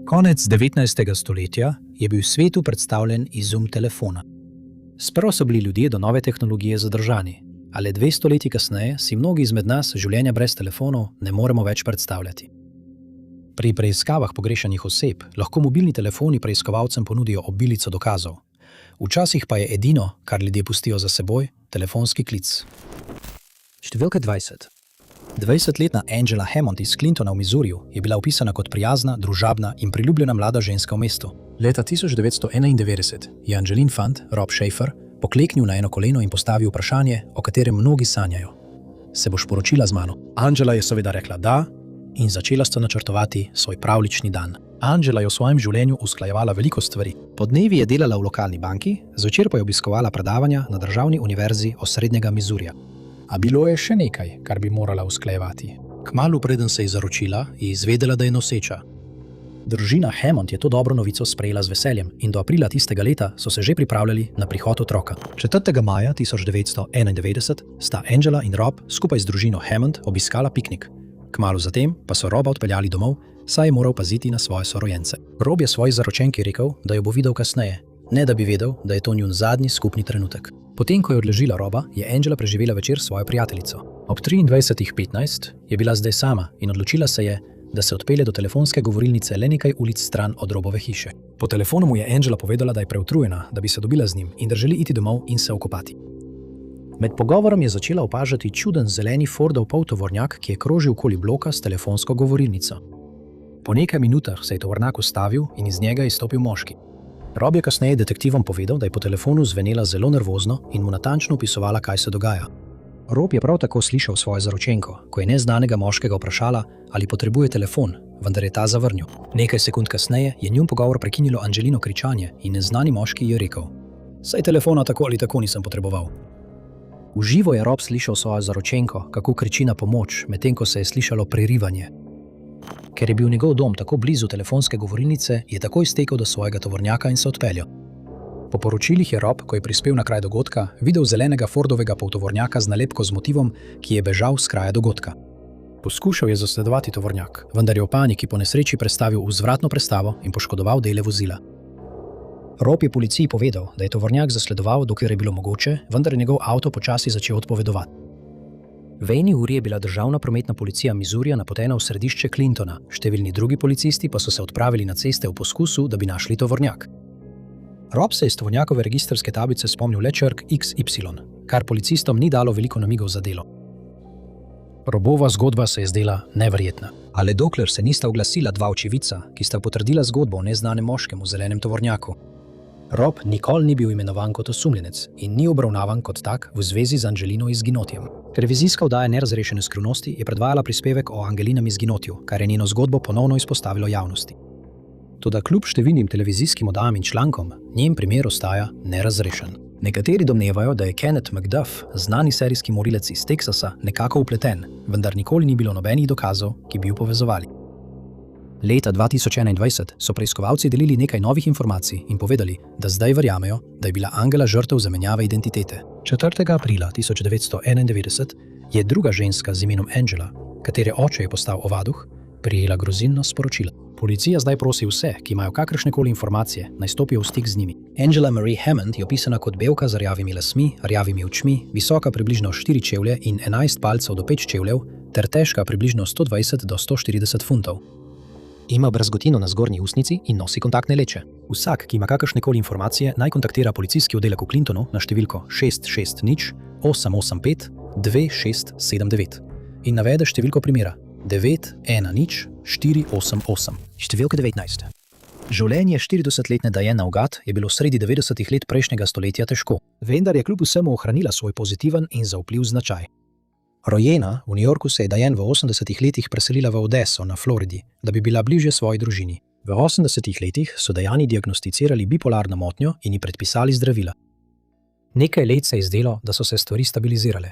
Konec 19. stoletja je bil svetu predstavljen izum telefona. Sprva so bili ljudje do nove tehnologije zadržani, a le 200 leti kasneje si mnogi izmed nas življenja brez telefonov ne moremo več predstavljati. Pri preiskavah pogrešanih oseb lahko mobilni telefoni preiskovalcem ponudijo obilico dokazov. Včasih pa je edino, kar ljudje pustijo za seboj, telefonski klic. Številka 20. 20-letna Angela Hammond iz Clintona v Missouriju je bila opisana kot prijazna, družabna in priljubljena mlada ženska v mestu. Leta 1991 je Angelin fant, Rob Schaefer, pokleknil na eno koleno in postavil vprašanje, o katerem mnogi sanjajo. Se boš poročila z mano? Angela je seveda rekla da in začela sta načrtovati svoj pravlični dan. Angela je v svojem življenju usklajevala veliko stvari. Podnevi je delala v lokalni banki, zvečer pa je obiskovala predavanja na Državni univerzi osrednjega Missourija. A bilo je še nekaj, kar bi morala usklajevati. Kmalu preden se je zaročila, je izvedela, da je noseča. Družina Hammond je to dobro novico sprejela z veseljem in do aprila tistega leta so se že pripravljali na prihod otroka. 4. maja 1991 sta Angela in Rob skupaj z družino Hammond obiskala piknik. Kmalu zatem pa so Roba odpeljali domov, saj je moral paziti na svoje sorojence. Rob je svoji zaročenki rekel, da jo bo videl kasneje, ne da bi vedel, da je to njun zadnji skupni trenutek. Potem, ko je odležila Roba, je Angela preživela večer s svojo prijateljico. Ob 23:15 je bila zdaj sama in odločila se je, da se odpelje do telefonske govorilnice le nekaj ulic stran od Robove hiše. Po telefonu mu je Angela povedala, da je preutrujena, da bi se dobila z njim in da želi iti domov in se okopati. Med pogovorom je začela opažati čuden zeleni Fordov poltovornjak, ki je krožil okoli bloka s telefonsko govorilnico. Po nekaj minutah se je tovornjak ustavil in iz njega je izstopil moški. Rob je kasneje detektivom povedal, da je po telefonu zvenela zelo nervozno in mu natančno opisovala, kaj se dogaja. Rob je prav tako slišal svojo zaročenko, ko je neznanega moškega vprašala, ali potrebuje telefon, vendar je ta zavrnil. Nekaj sekund kasneje je njun pogovor prekinilo Angelino kričanje in neznani moški je rekel: "Saj telefona tako ali tako nisem potreboval." V živo je Rob slišal svojo zaročenko, kako kriči na pomoč, medtem ko se je slišalo prerivanje. Ker je bil njegov dom tako blizu telefonske govorilnice, je takoj stekel do svojega tovornjaka in se odpeljal. Po poročilih je Rob, ko je prispel na kraj dogodka, videl zelenega Fordovega poltovornjaka z nalepko z motivom, ki je bežal s kraja dogodka. Poskušal je zasledovati tovornjak, vendar je v paniki po nesreči prestavil vzvratno prestavo in poškodoval dele vozila. Rob je policiji povedal, da je tovornjak zasledoval, dokler je bilo mogoče, vendar je njegov avto počasi začel odpovedovati. V eni uri je bila državna prometna policija Missourija napotena v središče Clintona, številni drugi policisti pa so se odpravili na ceste v poskusu, da bi našli tovornjak. Rob se je iz tovornjakove registrske tablice spomnil le črk XY, kar policistom ni dalo veliko namigov za delo. Robova zgodba se je zdela neverjetna. A le dokler se nista oglasila dva očividca, ki sta potrdila zgodbo o neznanem moškem v zelenem tovornjaku. Rob nikoli ni bil imenovan kot osumljenec in ni obravnavan kot tak v zvezi z Angelino izginotjem. Televizijska oddaja Nerazrešene skrivnosti je predvajala prispevek o Angelinem izginotju, kar je njeno zgodbo ponovno izpostavilo javnosti. Toda kljub številnim televizijskim oddajam in člankom, njen primer ostaja nerazrešen. Nekateri domnevajo, da je Kenneth McDuff, znani serijski morilec iz Teksasa, nekako vpleten, vendar nikoli ni bilo nobenih dokazov, ki bi ju povezovali. Leta 2021 so preiskovalci delili nekaj novih informacij in povedali, da zdaj verjamejo, da je bila Angela žrtev zamenjave identitete. 4. aprila 1991 je druga ženska z imenom Angela, katere oče je postal ovaduh, prijela grozilno sporočilo. Policija zdaj prosi vse, ki imajo kakršnekoli informacije, naj stopijo v stik z njimi. Angela Marie Hammond je opisana kot belka z rjavimi lasmi, rjavimi očmi, visoka približno 4 čevlje in 11 palcev do 5 čevljev ter težka približno 120 do 140 funtov. Ima brazgotino na zgornji usnici in nosi kontaktne leče. Vsak, ki ima kakršnekoli informacije, naj kontaktira policijski oddelek v Clintonu na številko 660 885 2679 in navede številko primera 910 488. Številka 19. Življenje 40-letne Diane Naugat je bilo sredi 90-ih let prejšnjega stoletja težko, vendar je kljub vsemu ohranila svoj pozitiven in zaupljiv značaj. Rojena v New Yorku se je Diane v 80-ih letih preselila v Odeso na Floridi, da bi bila bližje svoji družini. V 80-ih letih so Diani diagnosticirali bipolarno motnjo in ji predpisali zdravila. Nekaj let se je zdelo, da so se stvari stabilizirale.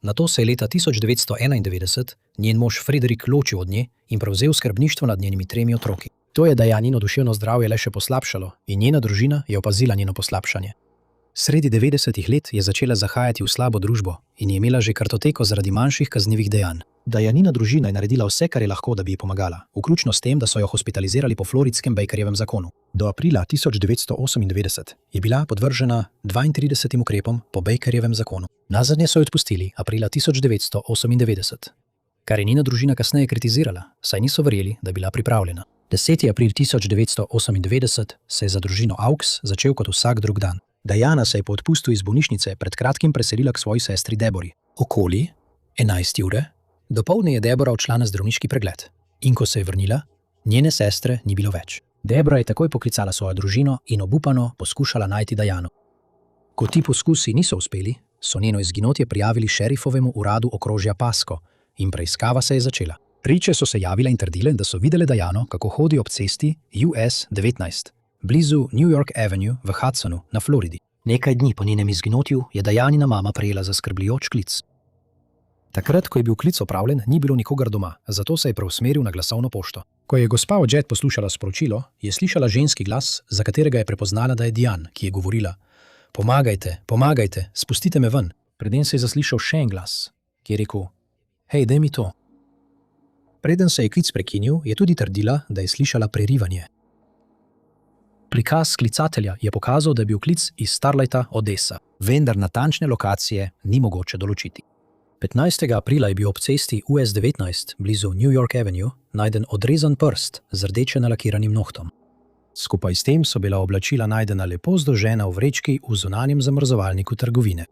Nato se je leta 1991 njen mož Frederick ločil od nje in prevzel skrbništvo nad njenimi 3 otroki. To je Dianino duševno zdravje le še poslabšalo in njena družina je opazila njeno poslabšanje. Sredi 90-ih let je začela zahajati v slabo družbo in je imela že kartoteko zaradi manjših kaznivih dejanj. Dajanina družina je naredila vse, kar je lahko, da bi ji pomagala, vključno s tem, da so jo hospitalizirali po floridskem Bakerjevem zakonu. Do aprila 1998 je bila podvržena 32 ukrepom po Bakerjevem zakonu. Nazadnje so jo odpustili aprila 1998. Kar je njena družina kasneje kritizirala, saj niso verjeli, da je bila pripravljena. 10. april 1998 se je za družino Aux začel kot vsak drug dan. Diana se je po odpustu iz bolnišnice pred kratkim preselila k svoji sestri Debori. Okoli 11. ure dopoldne je Debora odšla na zdravniški pregled. In ko se je vrnila, njene sestre ni bilo več. Debora je takoj poklicala svojo družino in obupano poskušala najti Diano. Ko ti poskusi niso uspeli, so njeno izginotje prijavili šerifovemu uradu okrožja Pasco in preiskava se je začela. Priče so se javile in trdile, da so videle Diano, kako hodi ob cesti US 19, blizu New York Avenue v Hudsonu na Floridi. Nekaj dni po njenem izginotju je Dianina mama prejela zaskrbljujoč klic. Takrat, ko je bil klic opravljen, ni bilo nikogar doma, zato se je preusmeril na glasovno pošto. Ko je gospa od Jet poslušala sporočilo, je slišala ženski glas, za katerega je prepoznala, da je Diane, ki je govorila: Pomagajte, pomagajte, spustite me ven. Preden se je zaslišal še en glas, ki je rekel: Hej, daj mi to. Preden se je klic prekinil, je tudi trdila, da je slišala prerivanje. Prikaz klicatelja je pokazal, da je bil klic iz Starlighta, Odessa, vendar natančne lokacije ni mogoče določiti. 15. aprila je bil ob cesti US 19 blizu New York Avenue najden odrezan prst z rdeče nalakiranim nohtom. Skupaj s tem so bila oblačila najdena lepo zložena v vrečki v zunanjem zamrzovalniku trgovine.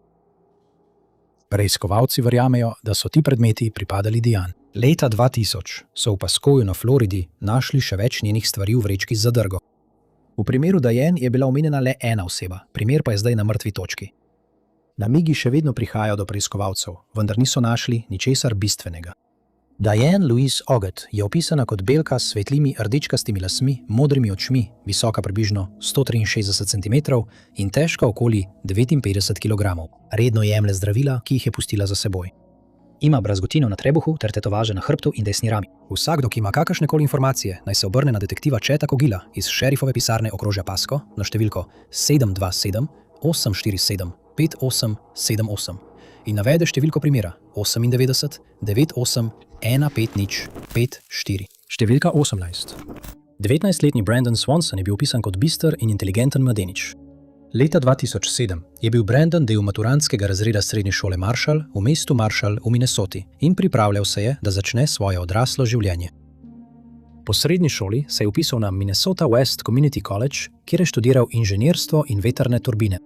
Preiskovalci verjamejo, da so ti predmeti pripadali Diane. Leta 2000 so v Pascoju na Floridi našli še več njenih stvari v vrečki z zadrgo. V primeru Diane je bila omenjena le ena oseba, primer pa je zdaj na mrtvi točki. Namigi še vedno prihajajo do preiskovalcev, vendar niso našli ničesar bistvenega. Diane Louise Ogget je opisana kot belka s svetlimi rdečkastimi lasmi, modrimi očmi, visoka približno 163 cm in težka okoli 59 kg. Redno jemlje zdravila, ki jih je pustila za seboj. Ima brazgotino na trebuhu ter tetovaže na hrbtu in desni rami. Vsakdo, ki ima kakršnekoli informacije, naj se obrne na detektiva Cheta Kogila iz šerifove pisarne okrožja Pasco na številko 727 847 5878 in navede številko primera 98 98 150 54. Številka 18. 19-letni Brandon Swanson je bil opisan kot bister in inteligenten mladenič. Leta 2007 je bil Brandon del maturantskega razreda srednje šole Marshall v mestu Marshall v Minnesoti in pripravljal se je, da začne svoje odraslo življenje. Po srednji šoli se je vpisal na Minnesota West Community College, kjer je študiral inženirstvo in vetrne turbine.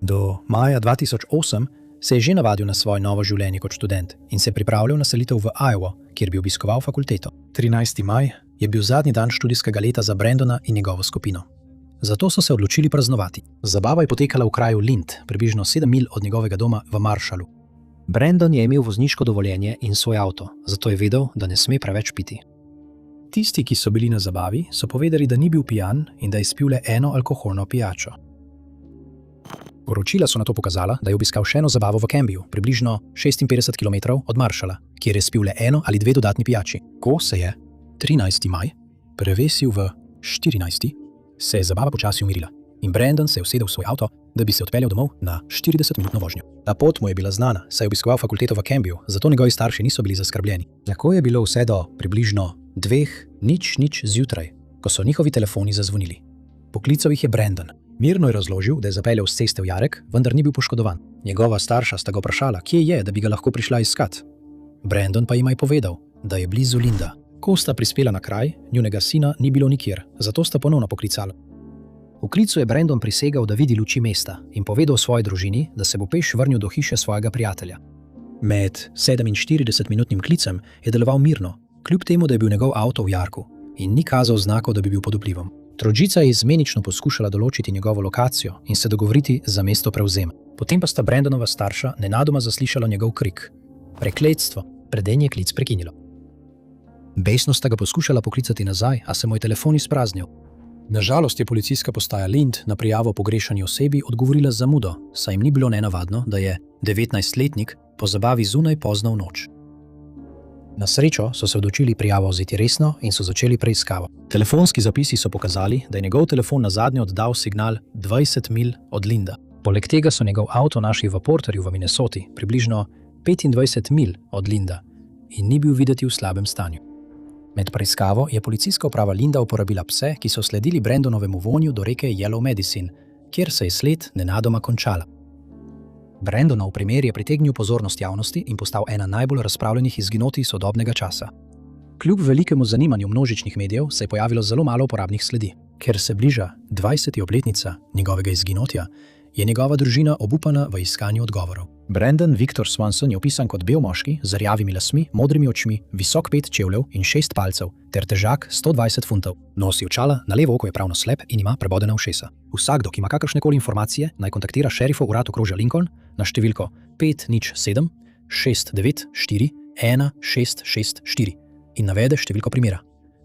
Do maja 2008 se je že navadil na svoje novo življenje kot študent in se pripravljal na selitev v Iowa, kjer bi obiskoval fakulteto. 13. maj je bil zadnji dan študijskega leta za Brandona in njegovo skupino. Zato so se odločili praznovati. Zabava je potekala v kraju Lind, približno 7 milj od njegovega doma v Marshallu. Brandon je imel vozniško dovoljenje in svoj avto, zato je vedel, da ne sme preveč piti. Tisti, ki so bili na zabavi, so povedali, da ni bil pijan in da je spil le eno alkoholno pijačo. Poročila so nato pokazala, da je obiskal še eno zabavo v Cambiju, približno 56 km od Marshalla, kjer je spil le eno ali dve dodatni pijači. Ko se je 13. maj prevesil v 14. se je zabava počasi umirila in Brandon se je usedel v svoj avto, da bi se odpeljal domov na 40-minutno vožnjo. Ta pot mu je bila znana, saj je obiskoval fakulteto v Cambiju, zato njegovi starši niso bili zaskrbljeni. Tako je bilo vse do približno 2:00 zjutraj, ko so njihovi telefoni zazvonili. Poklical jih je Brandon. Mirno je razložil, da je zapeljal s ceste v jarek, vendar ni bil poškodovan. Njegova starša sta ga vprašala, kje je, da bi ga lahko prišla iskat. Brandon pa jima je povedal, da je blizu Linda. Ko sta prispela na kraj, njunega sina ni bilo nikjer, zato sta ponovno poklicala. V klicu je Brandon prisegal, da vidi luči mesta in povedal svoji družini, da se bo peš vrnil do hiše svojega prijatelja. Med 47-minutnim klicem je deloval mirno, kljub temu, da je bil njegov avto v jarku in ni kazal znakov, da bi bil pod vplivom. Trojica je izmenično poskušala določiti njegovo lokacijo in se dogovoriti za mesto prevzema. Potem pa sta Brandonova starša nenadoma zaslišala njegov krik. Prekletstvo, preden je klic prekinilo. Besno sta ga poskušala poklicati nazaj, a se mu je telefon izpraznil. Nažalost je policijska postaja Lind na prijavo pogrešani osebi odgovorila z zamudo, saj jim ni bilo nenavadno, da je 19-letnik po zabavi zunaj pozno v noč. Na srečo so se odločili prijavo vzeti resno in so začeli preiskavo. Telefonski zapisi so pokazali, da je njegov telefon nazadnje oddal signal 20 milj od Linda. Poleg tega so njegov avto našli v Porterju v Minnesoti, približno 25 milj od Linda, in ni bil videti v slabem stanju. Med preiskavo je policijska uprava Linda uporabila pse, ki so sledili Brandonovemu vonju do reke Yellow Medicine, kjer se je sled nenadoma končala. Brandonov primer je pritegnil pozornost javnosti in postal ena najbolj razpravljenih izginotij sodobnega časa. Kljub velikemu zanimanju množičnih medijev se je pojavilo zelo malo uporabnih sledi. Ker se bliža 20. obletnica njegovega izginotja, je njegova družina obupana v iskanju odgovorov. Brandon Victor Swanson je opisan kot bel moški z rjavimi lasmi, modrimi očmi, visok 5 čevljev in 6 palcev ter težak 120 funtov. Nosi očala, na levo oko je pravno slep in ima prebodena ušesa. Vsakdo, ki ima kakršnekoli informacije, naj kontaktira šerifov urad okrožja Lincoln na številko 507 694 1664 in navede številko primera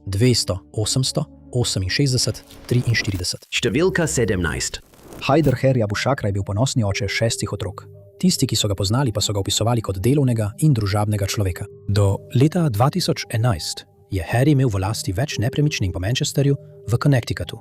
200 800 68 43. Številka 17. Haider Harry Abu Shakra je bil ponosni oče 6 otrok. Tisti, ki so ga poznali, pa so ga opisovali kot delovnega in družabnega človeka. Do leta 2011 je Harry imel v lasti več nepremičnin po Manchesterju v Connecticutu,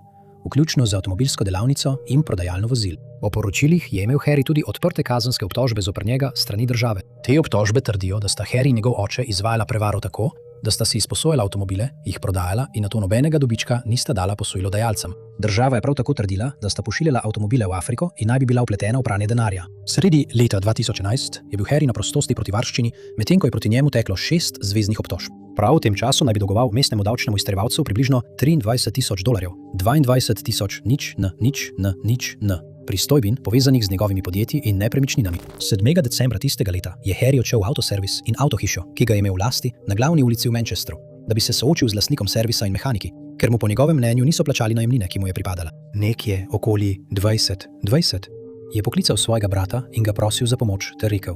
vključno z avtomobilsko delavnico in prodajalno vozil. Po poročilih je imel Harry tudi odprte kazenske obtožbe zoper njega s strani države. Te obtožbe trdijo, da sta Harry in njegov oče izvajala prevaro tako, da sta si izposojala avtomobile, jih prodajala in nato nobenega dobička nista dala posojilodajalcem. Država je prav tako trdila, da sta pošiljala avtomobile v Afriko in naj bi bila vpletena v pranje denarja. Sredi leta 2011 je bil Harry na prostosti proti varščini, medtem ko je proti njemu teklo 6 zveznih obtožb. Prav v tem času naj bi dolgoval mestnemu davčnemu izterjevalcu približno $23,000, 22,000 pristojbin povezanih z njegovimi podjetji in nepremičninami. 7. decembra tistega leta je Harry odšel v avtoservis in avtohišo, ki ga je imel v lasti na glavni ulici v Manchesteru, da bi se soočil z lastnikom servisa in mehaniki, ker mu po njegovem mnenju niso plačali najemnine, ki mu je pripadala. Nekje okoli 20 je poklical svojega brata in ga prosil za pomoč ter rekel: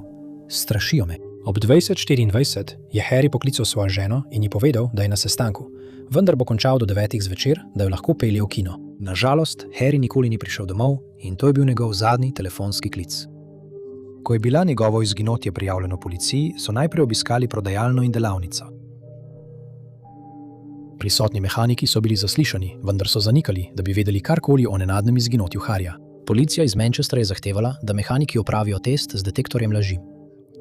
"Strašijo me." Ob 20:24 je Harry poklical svojo ženo in ji povedal, da je na sestanku, vendar bo končal do 9 zvečer, da jo lahko pelje v kino. Na žalost, Harry nikoli ni prišel domov in to je bil njegov zadnji telefonski klic. Ko je bila njegovo izginotje prijavljeno policiji, so najprej obiskali prodajalno in delavnico. Prisotni mehaniki so bili zaslišani, vendar so zanikali, da bi vedeli karkoli o nenadnem izginotju Harryja. Policija iz Manchestra je zahtevala, da mehaniki opravijo test z detektorjem laži.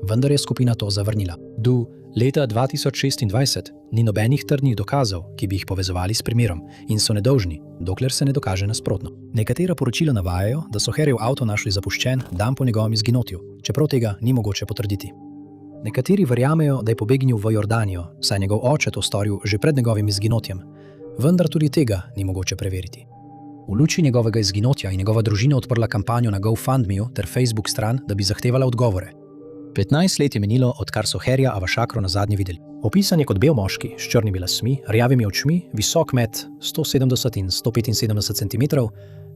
Vendar je skupina to zavrnila. Do leta 2026 ni nobenih trdnih dokazov, ki bi jih povezovali s primerom in so nedolžni, dokler se ne dokaže nasprotno. Nekatera poročila navajajo, da so Harryjev avto našli zapuščen dan po njegovem izginotju, čeprav tega ni mogoče potrditi. Nekateri verjamejo, da je pobegnil v Jordanijo, saj je njegov oče to storil že pred njegovim izginotjem, vendar tudi tega ni mogoče preveriti. V luči njegovega izginotja je njegova družina odprla kampanjo na GoFundMeju ter Facebook stran, da bi zahtevala odgovore. 15 let je minilo, odkar so Harryja Abu Shakro nazadnje videli. Opisan je kot bel moški s črnimi lasmi, rjavimi očmi, visok med 170 in 175 cm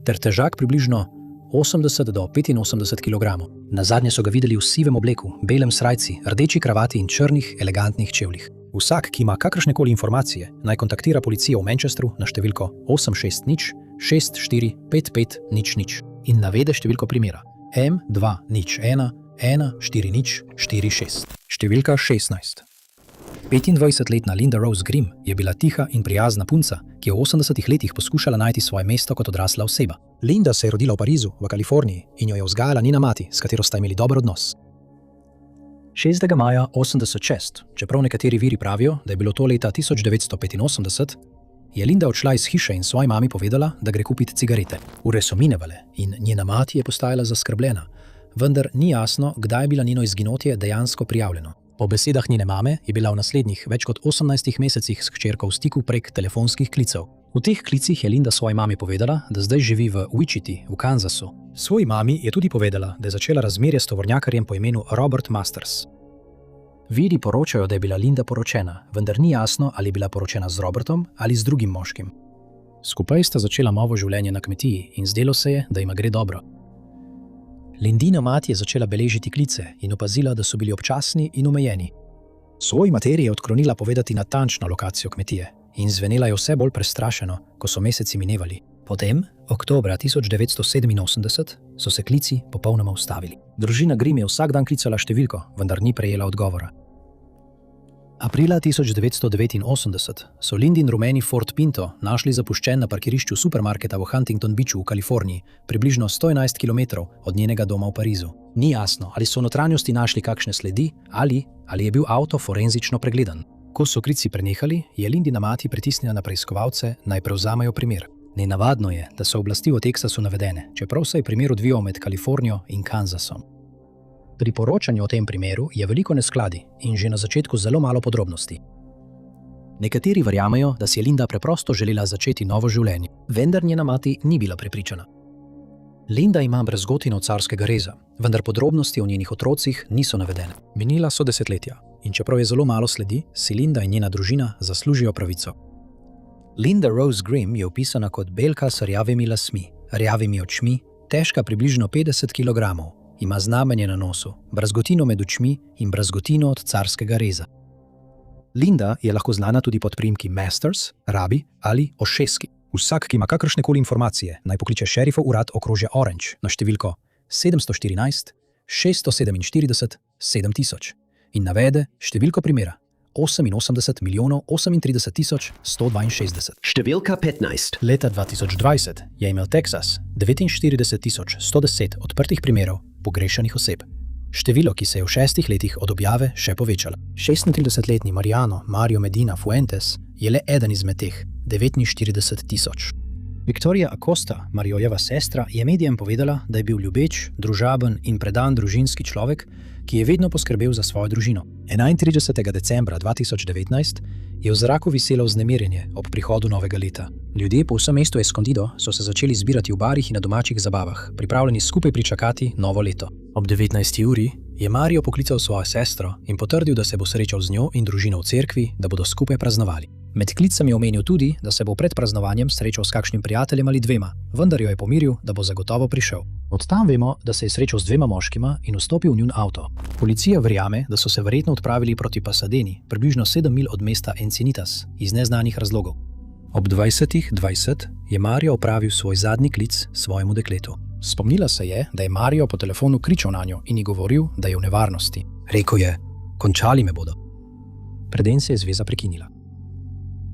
ter težak približno 80 do 85 kg. Nazadnje so ga videli v sivem obleku, belem srajci, rdeči kravati in črnih, elegantnih čevljih. Vsak, ki ima kakršnekoli informacije, naj kontaktira policijo v Manchesteru na številko 860 6455 00 in navede številko primera M201 14046. Številka 16. 25-letna Linda Rose Grimm je bila tiha in prijazna punca, ki je v 80 letih poskušala najti svoje mesto kot odrasla oseba. Linda se je rodila v Parizu, v Kaliforniji, in jo je vzgajala njena mati, s katero sta imeli dober odnos. 6. maja 86, čeprav nekateri viri pravijo, da je bilo to leta 1985, je Linda odšla iz hiše in svoji mami povedala, da gre kupiti cigarete. Ure so minevale in njena mati je postajala zaskrbljena, vendar ni jasno, kdaj je bila njeno izginotje dejansko prijavljeno. Po besedah njene mame je bila v naslednjih več kot 18 mesecih s hčerko v stiku prek telefonskih klicev. V teh klicih je Linda svoji mami povedala, da zdaj živi v Wichiti, v Kansasu. Svoji mami je tudi povedala, da je začela razmerje s tovornjakarjem po imenu Robert Masters. Viri poročajo, da je bila Linda poročena, vendar ni jasno, ali je bila poročena z Robertom ali z drugim moškim. Skupaj sta začela novo življenje na kmetiji in zdelo se je, da jima gre dobro. Lindina mati je začela beležiti klice in opazila, da so bili občasni in omejeni. Svoji materi je odklonila povedati natančno lokacijo kmetije in zvenela je vse bolj prestrašeno, ko so meseci minevali. Potem, oktobra 1987, so se klici popolnoma ustavili. Družina Grimm je vsak dan klicala številko, vendar ni prejela odgovora. Aprila 1989 so Lindin rumeni Ford Pinto našli zapuščen na parkirišču supermarketa v Huntington Beachu v Kaliforniji, približno 111 km od njenega doma v Parizu. Ni jasno, ali so v notranjosti našli kakšne sledi ali je bil avto forenzično pregledan. Ko so klici prenehali, je Lindina mati pritisnila na preiskovalce, naj prevzamejo primer. Nenavadno je, da so oblasti v Teksasu navedene, čeprav se je primer odvijal med Kalifornijo in Kansasom. Pri poročanju o tem primeru je veliko neskladij in že na začetku zelo malo podrobnosti. Nekateri verjamejo, da si je Linda preprosto želela začeti novo življenje, vendar njena mati ni bila prepričana. Linda ima brazgotino carskega reza, vendar podrobnosti o njenih otrocih niso navedene. Minila so desetletja in čeprav je zelo malo sledi, si Linda in njena družina zaslužijo pravico. Linda Rose Grimm je opisana kot belka s rjavimi lasmi, rjavimi očmi, težka približno 50 kg. Ima znamenje na nosu, brazgotino med očmi in brazgotino od carskega reza. Linda je lahko znana tudi pod priimki Masters, Rabi ali Ošeski. Vsak, ki ima kakršnekoli informacije, naj pokliče šerifov urad okrožja Orange na številko 714 647 7000 in navede številko primera 88 milijonov 38 162. Številka 15. Leta 2020 je imel Teksas 49 110 odprtih primerov pogrešanih oseb. Število, ki se je v 6 letih od objave še povečalo. 36-letni Mario Medina Fuentes je le eden izmed teh 49 000. Victoria Acosta, Mariojeva sestra, je medijem povedala, da je bil ljubeč, družaben in predan družinski človek, ki je vedno poskrbel za svojo družino. 31. decembra 2019 je v zraku viselo vznemirjenje ob prihodu novega leta. Ljudje po vsem mestu Escondido so se začeli zbirati v barih in na domačih zabavah, pripravljeni skupaj pričakati novo leto. Ob 19. uri je Mario poklical svojo sestro in potrdil, da se bo srečal z njo in družino v cerkvi, da bodo skupaj praznovali. Med klicem je omenil tudi, da se bo pred praznovanjem srečal s kakšnim prijateljem ali dvema, vendar jo je pomiril, da bo zagotovo prišel. Od tam vemo, da se je srečal z dvema moškima in vstopil v njun avto. Policija verjame, da so se verjetno odpravili proti Pasadeni, približno 7 mil od mesta Encinitas, iz neznanih razlogov. Ob 20:20 je Mario opravil svoj zadnji klic svojemu dekletu. Spomnila se je, da je Mario po telefonu kričal na njo in ji govoril, da je v nevarnosti. Rekel je: "Končali me bodo." Preden se je zveza prekinila.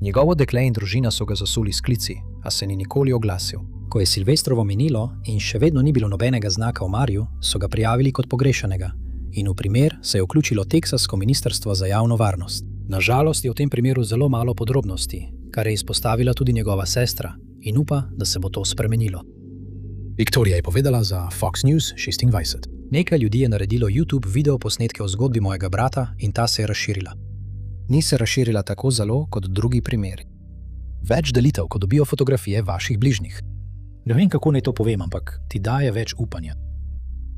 Njegovo dekle in družina so ga zasuli s klici, a se ni nikoli oglasil. Ko je Silvestrovo minilo in še vedno ni bilo nobenega znaka o Mariju, so ga prijavili kot pogrešanega in v primer se je vključilo Teksasko ministrstvo za javno varnost. Na žalost je v tem primeru zelo malo podrobnosti, kar je izpostavila tudi njegova sestra in upa, da se bo to spremenilo. Victoria je povedala za Fox News 26. Nekaj ljudi je naredilo YouTube video posnetke o zgodbi mojega brata in ta se je razširila. Ni se razširila tako zelo kot drugi primeri. Več delitev, ko dobijo fotografije vaših bližnjih. Ne vem, kako naj to povem, ampak ti daje več upanja.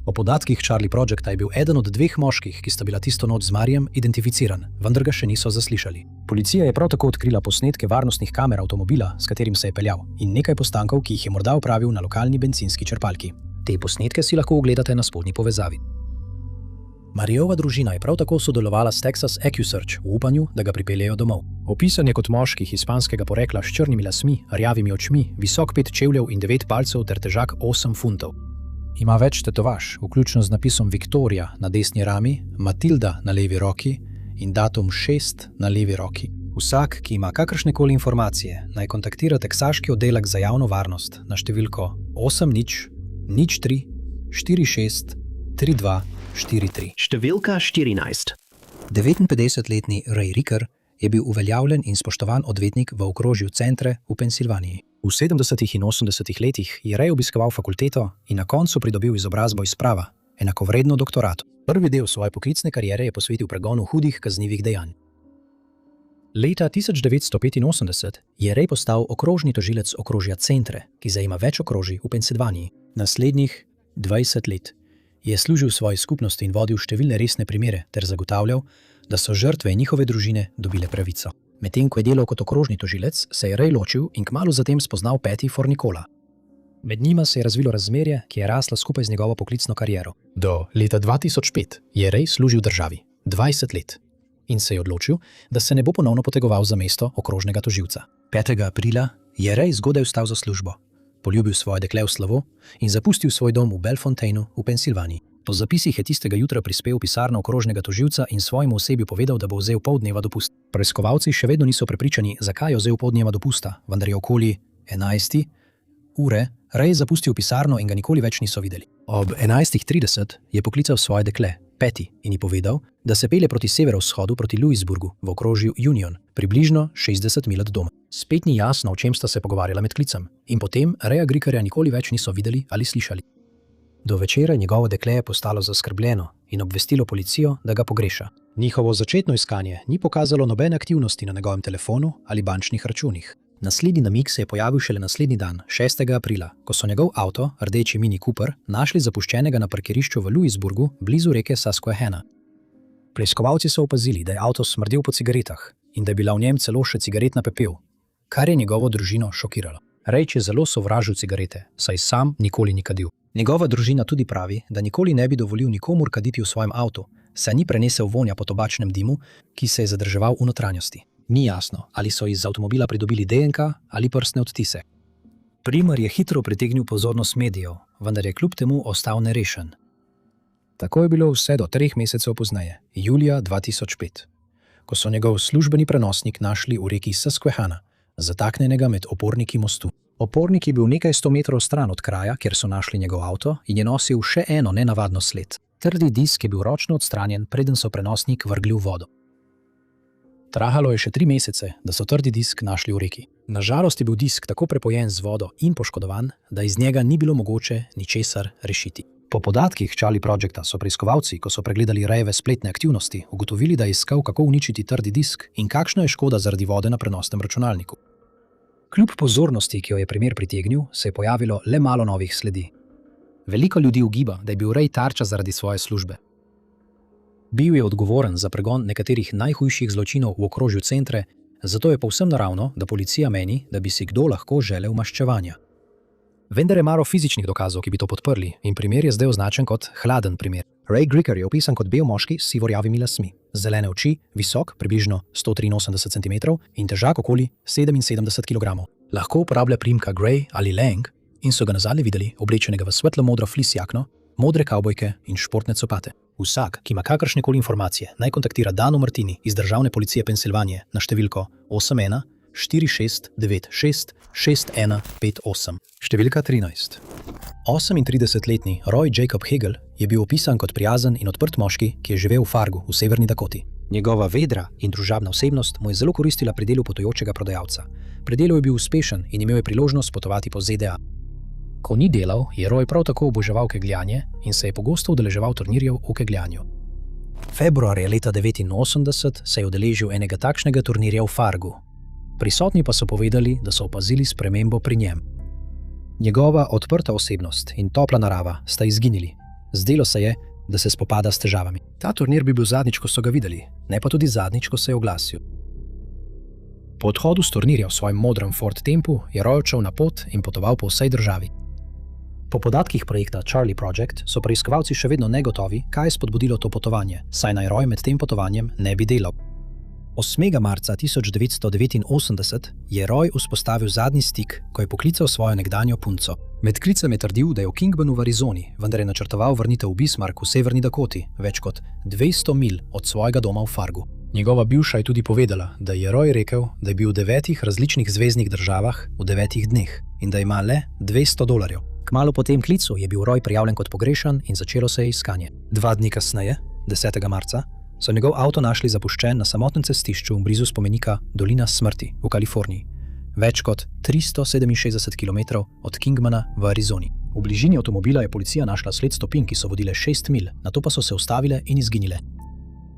Po podatkih Charlie Projecta je bil eden od 2 moških, ki sta bila tisto noč z Marijem, identificiran, vendar ga še niso zaslišali. Policija je prav tako odkrila posnetke varnostnih kamer avtomobila, s katerim se je peljal, in nekaj postankov, ki jih je morda opravil na lokalni bencinski črpalki. Te posnetke si lahko ogledate na spodnji povezavi. Marijova družina je prav tako sodelovala s Texas AccuSearch v upanju, da ga pripeljejo domov. Opisan je kot moški hispanskega porekla s črnimi lasmi, rjavimi očmi, visok 5 čevljev in 9 palcev ter težak 8 funtov. Ima več tetovaž, vključno z napisom Victoria na desni rami, Matilda na levi roki in datum 6 na levi roki. Vsak, ki ima kakršnekoli informacije, naj kontaktira teksaški oddelek za javno varnost na številko 80 03 46 32 43. Številka 14. 59-letni Ray Ricker je bil uveljavljen in spoštovan odvetnik v okrožju Centre v Pensilvaniji. V 70. in 80. letih je Ray obiskoval fakulteto in na koncu pridobil izobrazbo iz prava, enakovredno doktoratu. Prvi del svoje poklicne kariere je posvetil pregonu hudih kaznivih dejanj. Leta 1985 je Ray postal okrožni tožilec okrožja Centre, ki zajema več okrožij v Pensilvaniji. Naslednjih 20 let je služil svoji skupnosti in vodil številne resne primere ter zagotavljal, da so žrtve in njihove družine dobile pravico. Medtem ko je delal kot okrožni tožilec, se je Ray ločil in kmalu zatem spoznal Patty Fornicola. Med njima se je razvilo razmerje, ki je raslo skupaj z njegovo poklicno kariero. Do leta 2005 je Ray služil državi 20 let in se je odločil, da se ne bo ponovno potegoval za mesto okrožnega tožilca. 5. aprila je Ray zgodaj vstal za službo, poljubil svoje dekle v slovo in zapustil svoj dom v Bellefontaineu v Pensilvaniji. Po zapisih je tistega jutra prispel v pisarno okrožnega tožilca in svojemu osebju povedal, da bo vzel pol dneva dopusta. Preiskovalci še vedno niso prepričani, zakaj je vzel pol dneva dopusta, vendar je okoli 11. ure Ray zapustil pisarno in ga nikoli več niso videli. Ob 11:30 je poklical svoje dekle, Patty, in ji povedal, da se pelje proti severovzhodu proti Louisburgu v okrožju Union, približno 60 mil od doma. Spet ni jasno, o čem sta se pogovarjala med klicem, in potem Raya Grickerja nikoli več niso videli ali slišali. Do večera njegovo dekle je postalo zaskrbljeno in obvestilo policijo, da ga pogreša. Njihovo začetno iskanje ni pokazalo nobene aktivnosti na njegovem telefonu ali bančnih računih. Naslednji namig se je pojavil šele naslednji dan, 6. aprila, ko so njegov avto, rdeči Mini Cooper, našli zapuščenega na parkirišču v Louisburgu, blizu reke Susquehanna. Preiskovalci so opazili, da je avto smrdel po cigaretah in da je bila v njem celo še cigaretna pepel, kar je njegovo družino šokiralo. Ray je zelo sovražil cigarete, saj sam nikoli ni kadil. Njegova družina tudi pravi, da nikoli ne bi dovolil nikomur kaditi v svojem avtu, saj ni prenesel vonja po tobačnem dimu, ki se je zadrževal v notranjosti. Ni jasno, ali so iz avtomobila pridobili DNK ali prstne odtise. Primer je hitro pritegnil pozornost medijev, vendar je kljub temu ostal nerešen. Tako je bilo vse do 3 mesecev pozneje, julija 2005, ko so njegov službeni prenosnik našli v reki Susquehanna, zataknjenega med oporniki mostu. Opornik je bil nekaj 100 metrov stran od kraja, kjer so našli njegov avto in je nosil še eno nenavadno sled. Trdi disk je bil ročno odstranjen, preden so prenosnik vrgli v vodo. Trajalo je še 3 mesece, da so trdi disk našli v reki. Nažalost je bil disk tako prepojen z vodo in poškodovan, da iz njega ni bilo mogoče ničesar rešiti. Po podatkih Charlie Projecta so preiskovalci, ko so pregledali Rayjeve spletne aktivnosti, ugotovili, da je iskal, kako uničiti trdi disk in kakšna je škoda zaradi vode na prenosnem računalniku. Kljub pozornosti, ki jo je primer pritegnil, se je pojavilo le malo novih sledi. Veliko ljudi ugiba, da je bil Ray tarča zaradi svoje službe. Bil je odgovoren za pregon nekaterih najhujših zločinov v okrožju centre, zato je povsem naravno, da policija meni, da bi si kdo lahko želel maščevanja. Vendar je malo fizičnih dokazov, ki bi to podprli, in primer je zdaj označen kot hladen primer. Ray Gricker je opisan kot bel moški s sivorjavimi lasmi, zelene oči, visok, približno 183 cm in težak okoli 77 kg. Lahko uporablja priimka Gray ali Lang in so ga nazadnje videli oblečenega v svetlo-modro flis jakno, modre kavbojke in športne copate. Vsak, ki ima kakršnekoli informacije, naj kontaktira Dano Martini iz Državne policije Pensilvanije na številko 81 4696 6158. Številka 13. 38-letni Roy Jacob Hegel je bil opisan kot prijazen in odprt moški, ki je živel v Fargu v Severni Dakoti. Njegova vedra in družabna osebnost mu je zelo koristila pri delu potujočega prodajalca. Pri delu je bil uspešen in imel je priložnost potovati po ZDA. Ko ni delal, je Roy prav tako oboževal kegljanje in se je pogosto udeleževal turnirjev v kegljanju. Februarja leta 1989 se je udeležil enega takšnega turnirja v Fargu. Prisotni pa so povedali, da so opazili spremembo pri njem. Njegova odprta osebnost in topla narava sta izginili. Zdelo se je, da se spopada s težavami. Ta turnir bi bil zadnjič, ko so ga videli, ne pa tudi zadnjič, ko se je oglasil. Po odhodu s turnirja v svojem modrem Ford Tempu je Roy odšel na pot in potoval po vsej državi. Po podatkih projekta Charlie Project so preiskovalci še vedno negotovi, kaj je spodbudilo to potovanje, saj naj Roy med tem potovanjem ne bi delal. 8. marca 1989 je Roy vzpostavil zadnji stik, ko je poklical svojo nekdanjo punco. Med klicem je trdil, da je v Kingbanu v Arizoni, vendar je načrtoval vrnitev v Bismarck v Severni Dakoti, več kot 200 mil od svojega doma v Fargu. Njegova bivša je tudi povedala, da je Roy rekel, da je bil v 9 različnih zveznih državah v 9 dneh in da ima le $200. Kmalu po tem klicu je bil Roy prijavljen kot pogrešan in začelo se je iskanje. 2 dni kasneje, 10. marca, so njegov avto našli zapuščen na samotnem cestišču blizu spomenika Dolina smrti v Kaliforniji, več kot 367 km od Kingmana v Arizoni. V bližini avtomobila je policija našla sled stopinj, ki so vodile 6 mil, nato pa so se ustavile in izginile.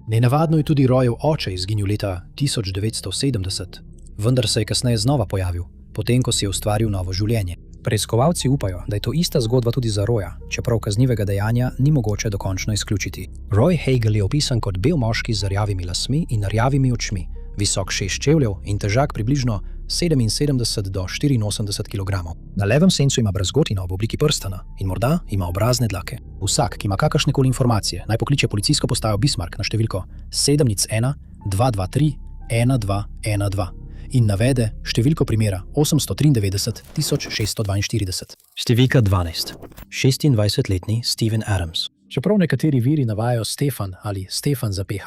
Nenavadno je tudi Royjev oče izginil leta 1970, vendar se je kasneje znova pojavil, potem ko si je ustvaril novo življenje. Preiskovalci upajo, da je to ista zgodba tudi za Roya, čeprav kaznivega dejanja ni mogoče dokončno izključiti. Roy Hegel je opisan kot bel moški z rjavimi lasmi in rjavimi očmi, visok 6 čevljev in težak približno 77 do 84 kg. Na levem sencu ima brazgotino v obliki prstana in morda ima obrazne dlake. Vsak, ki ima kakršnekoli informacije, naj pokliče policijsko postajo Bismarck na številko 701 223 1212 in navede številko primera 893 642. Številka 12. 26-letni Steven Adams. Čeprav nekateri viri navajajo Stefan ali Stefan za PH,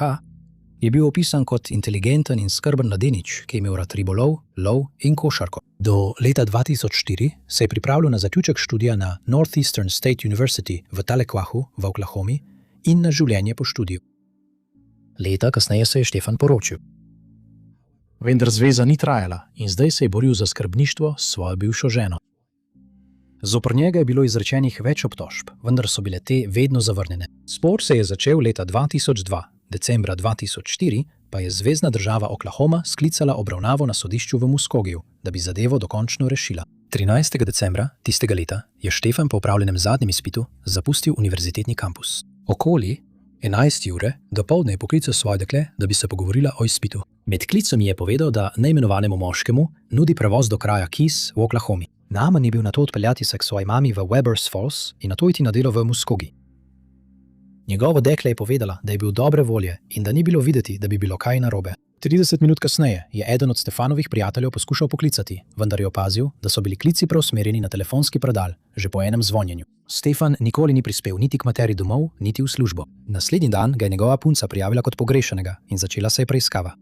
je bil opisan kot inteligenten in skrben mladenič, ki je imel rad ribolov, lov in košarko. Do leta 2004 se je pripravljal na zaključek študija na Northeastern State University v Tahlequahu v Oklahomi in na življenje po študiju. Leta kasneje se je Štefan poročil. Vendar zveza ni trajala in zdaj se je boril za skrbništvo s svojo bivšo ženo. Zoper njega je bilo izrečenih več obtožb, vendar so bile te vedno zavrnjene. Spor se je začel leta 2002, decembra 2004 pa je zvezna država Oklahoma sklicala obravnavo na sodišču v Muskogiju, da bi zadevo dokončno rešila. 13. decembra tistega leta je Štefan po opravljenem zadnjem izpitu zapustil univerzitetni kampus. Okoli 11 ure dopoldne je poklical svoje dekle, da bi se pogovorila o izpitu. Med klicem je povedal, da neimenovanemu moškemu nudi prevoz do kraja Keys v Oklahomi. Namen je bil nato odpeljati se k svoji mami v Webbers Falls in nato iti na delo v Muskogi. Njegovo dekle je povedala, da je bil dobre volje in da ni bilo videti, da bi bilo kaj narobe. 30 minut kasneje je eden od Stefanovih prijateljev poskušal poklicati, vendar je opazil, da so bili klici preusmerjeni na telefonski predal že po enem zvonjenju. Stefan nikoli ni prispel niti k materi domov, niti v službo. Naslednji dan ga je njegova punca prijavila kot pogrešanega in začela se je preiskava.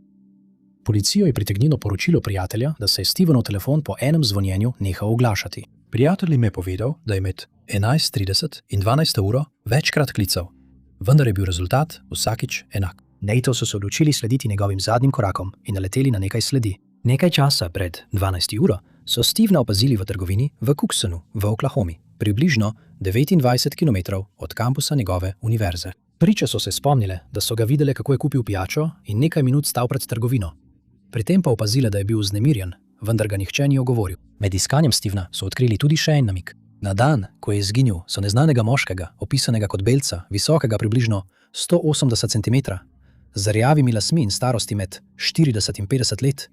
Policijo je pritegnilo poročilo prijatelja, da se je Stevenov telefon po enem zvonjenju nehal oglašati. Prijatelj jim je povedal, da je med 11:30 in 12. uro večkrat klical, vendar je bil rezultat vsakič enak. Nato so se odločili slediti njegovim zadnjim korakom in naleteli na nekaj sledi. Nekaj časa pred 12. uro so Stevena opazili v trgovini v Cooksonu v Oklahomi, približno 29 km od kampusa njegove univerze. Priče so se spomnile, da so ga videle, kako je kupil pijačo in nekaj minut stal pred trgovino. Pri tem pa opazile, da je bil vznemirjen, vendar ga nihče ni ogovoril. Med iskanjem Stevena so odkrili tudi še en namig. Na dan, ko je izginil, so neznanega moškega, opisanega kot belca, visokega približno 180 cm, z rjavimi lasmi in starosti med 40 in 50 let,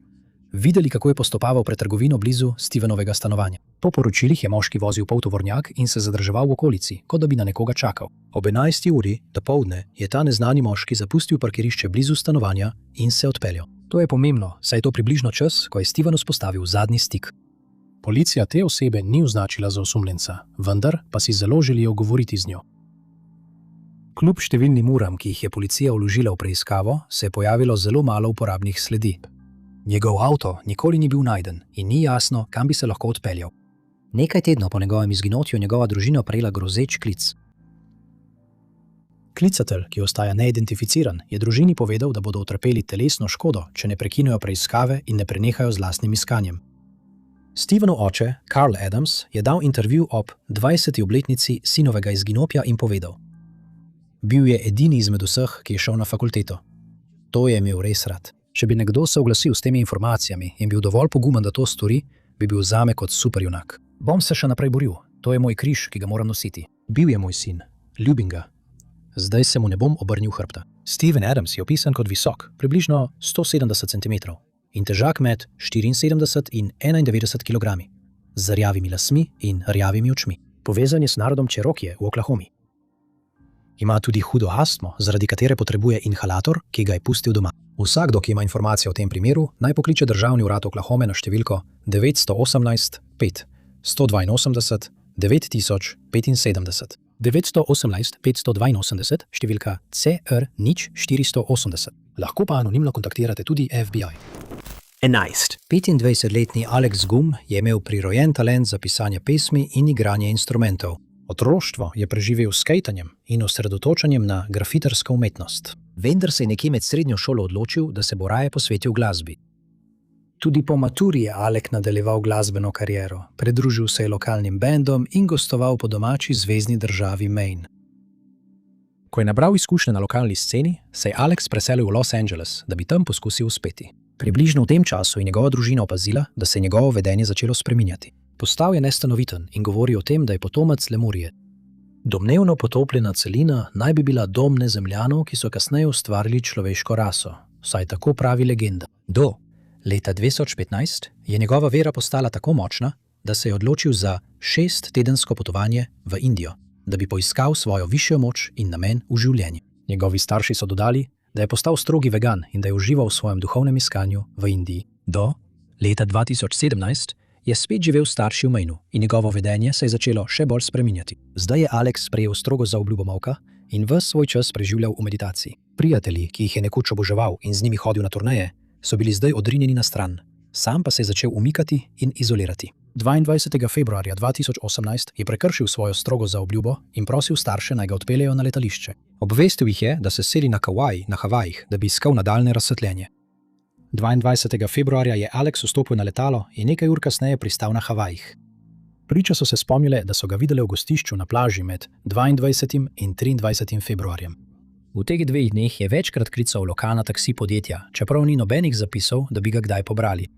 videli, kako je postopaval pred trgovino blizu Stevenovega stanovanja. Po poročilih je moški vozil poltovornjak in se zadrževal v okolici, kot da bi na nekoga čakal. Ob 11. uri dopoldne je ta neznani moški zapustil parkirišče blizu stanovanja in se odpeljal. To je pomembno, saj je to približno čas, ko je Steven vzpostavil zadnji stik. Policija te osebe ni označila za osumljenca, vendar pa si zelo želijo govoriti z njo. Kljub številnim uram, ki jih je policija vložila v preiskavo, se je pojavilo zelo malo uporabnih sledi. Njegov avto nikoli ni bil najden in ni jasno, kam bi se lahko odpeljal. Nekaj tednov po njegovem izginotju njegova družina prejela grozeč klic. Klicatelj, ki ostaja neidentificiran, je družini povedal, da bodo utrpeli telesno škodo, če ne prekinejo preiskave in ne prenehajo z lastnim iskanjem. Stevenov oče, Carl Adams, je dal intervju ob 20. obletnici sinovega izginotja in povedal: Bil je edini izmed vseh, ki je šel na fakulteto. To je imel res rad. Če bi nekdo se oglasil s temi informacijami in bil dovolj pogumen, da to stori, bi bil zame kot superjunak. Bom se še naprej boril. To je moj križ, ki ga moram nositi. Bil je moj sin. Ljubim ga. Zdaj se mu ne bom obrnil hrbta. Steven Adams je opisan kot visok, približno 170 cm, in težak med 74 in 91 kg, z rjavimi lasmi in rjavimi očmi. Povezan je s narodom Cherokee v Oklahomi. Ima tudi hudo astmo, zaradi katere potrebuje inhalator, ki ga je pustil doma. Vsakdo, ki ima informacije o tem primeru, naj pokliče državni urad Oklahome na številko 918 5 182 9075. 918 582, številka CR 0480. Lahko pa anonimno kontaktirate tudi FBI. 11. 25-letni Alex Gum je imel prirojen talent za pisanje pesmi in igranje instrumentov. Otroštvo je preživel s skejtanjem in osredotočanjem na grafitarsko umetnost. Vendar se je nekje med srednjo šolo odločil, da se bo raje posvetil glasbi. Tudi po maturi je Alec nadaljeval glasbeno kariero, pridružil se je lokalnim bendom in gostoval po domači zvezni državi Maine. Ko je nabral izkušnje na lokalni sceni, se je Alex preselil v Los Angeles, da bi tam poskusil uspeti. Približno v tem času je njegova družina opazila, da se je njegovo vedenje začelo spreminjati. Postal je nestanoviten in govori o tem, da je potomec Lemurije. Domnevno potopljena celina naj bi bila dom Nezemljanov, ki so kasneje ustvarili človeško raso, saj tako pravi legenda. Do leta 2015 je njegova vera postala tako močna, da se je odločil za 6-tedensko potovanje v Indijo, da bi poiskal svojo višjo moč in namen v življenju. Njegovi starši so dodali, da je postal strogi vegan in da je užival v svojem duhovnem iskanju v Indiji. Do leta 2017 je spet živel starši v Mainu in njegovo vedenje se je začelo še bolj spreminjati. Zdaj je Alex sprejel strogo zaobljubo molka in ves svoj čas preživljal v meditaciji. Prijatelji, ki jih je nekoč oboževal in z njimi hodil na turneje, so bili zdaj odrinjeni na stran. Sam pa se je začel umikati in izolirati. 22. februarja 2018 je prekršil svojo strogo zaobljubo in prosil starše, naj ga odpeljejo na letališče. Obvestil jih je, da se seli na Kauai, na Havajih, da bi iskal nadaljne razsvetljenje. 22. februarja je Alex vstopil na letalo in nekaj ur kasneje pristal na Havajih. Priče so se spomnile, da so ga videli v gostišču na plaži med 22. in 23. februarjem. V teh dveh dneh je večkrat klical lokalna taksi podjetja, čeprav ni nobenih zapisov, da bi ga kdaj pobrali.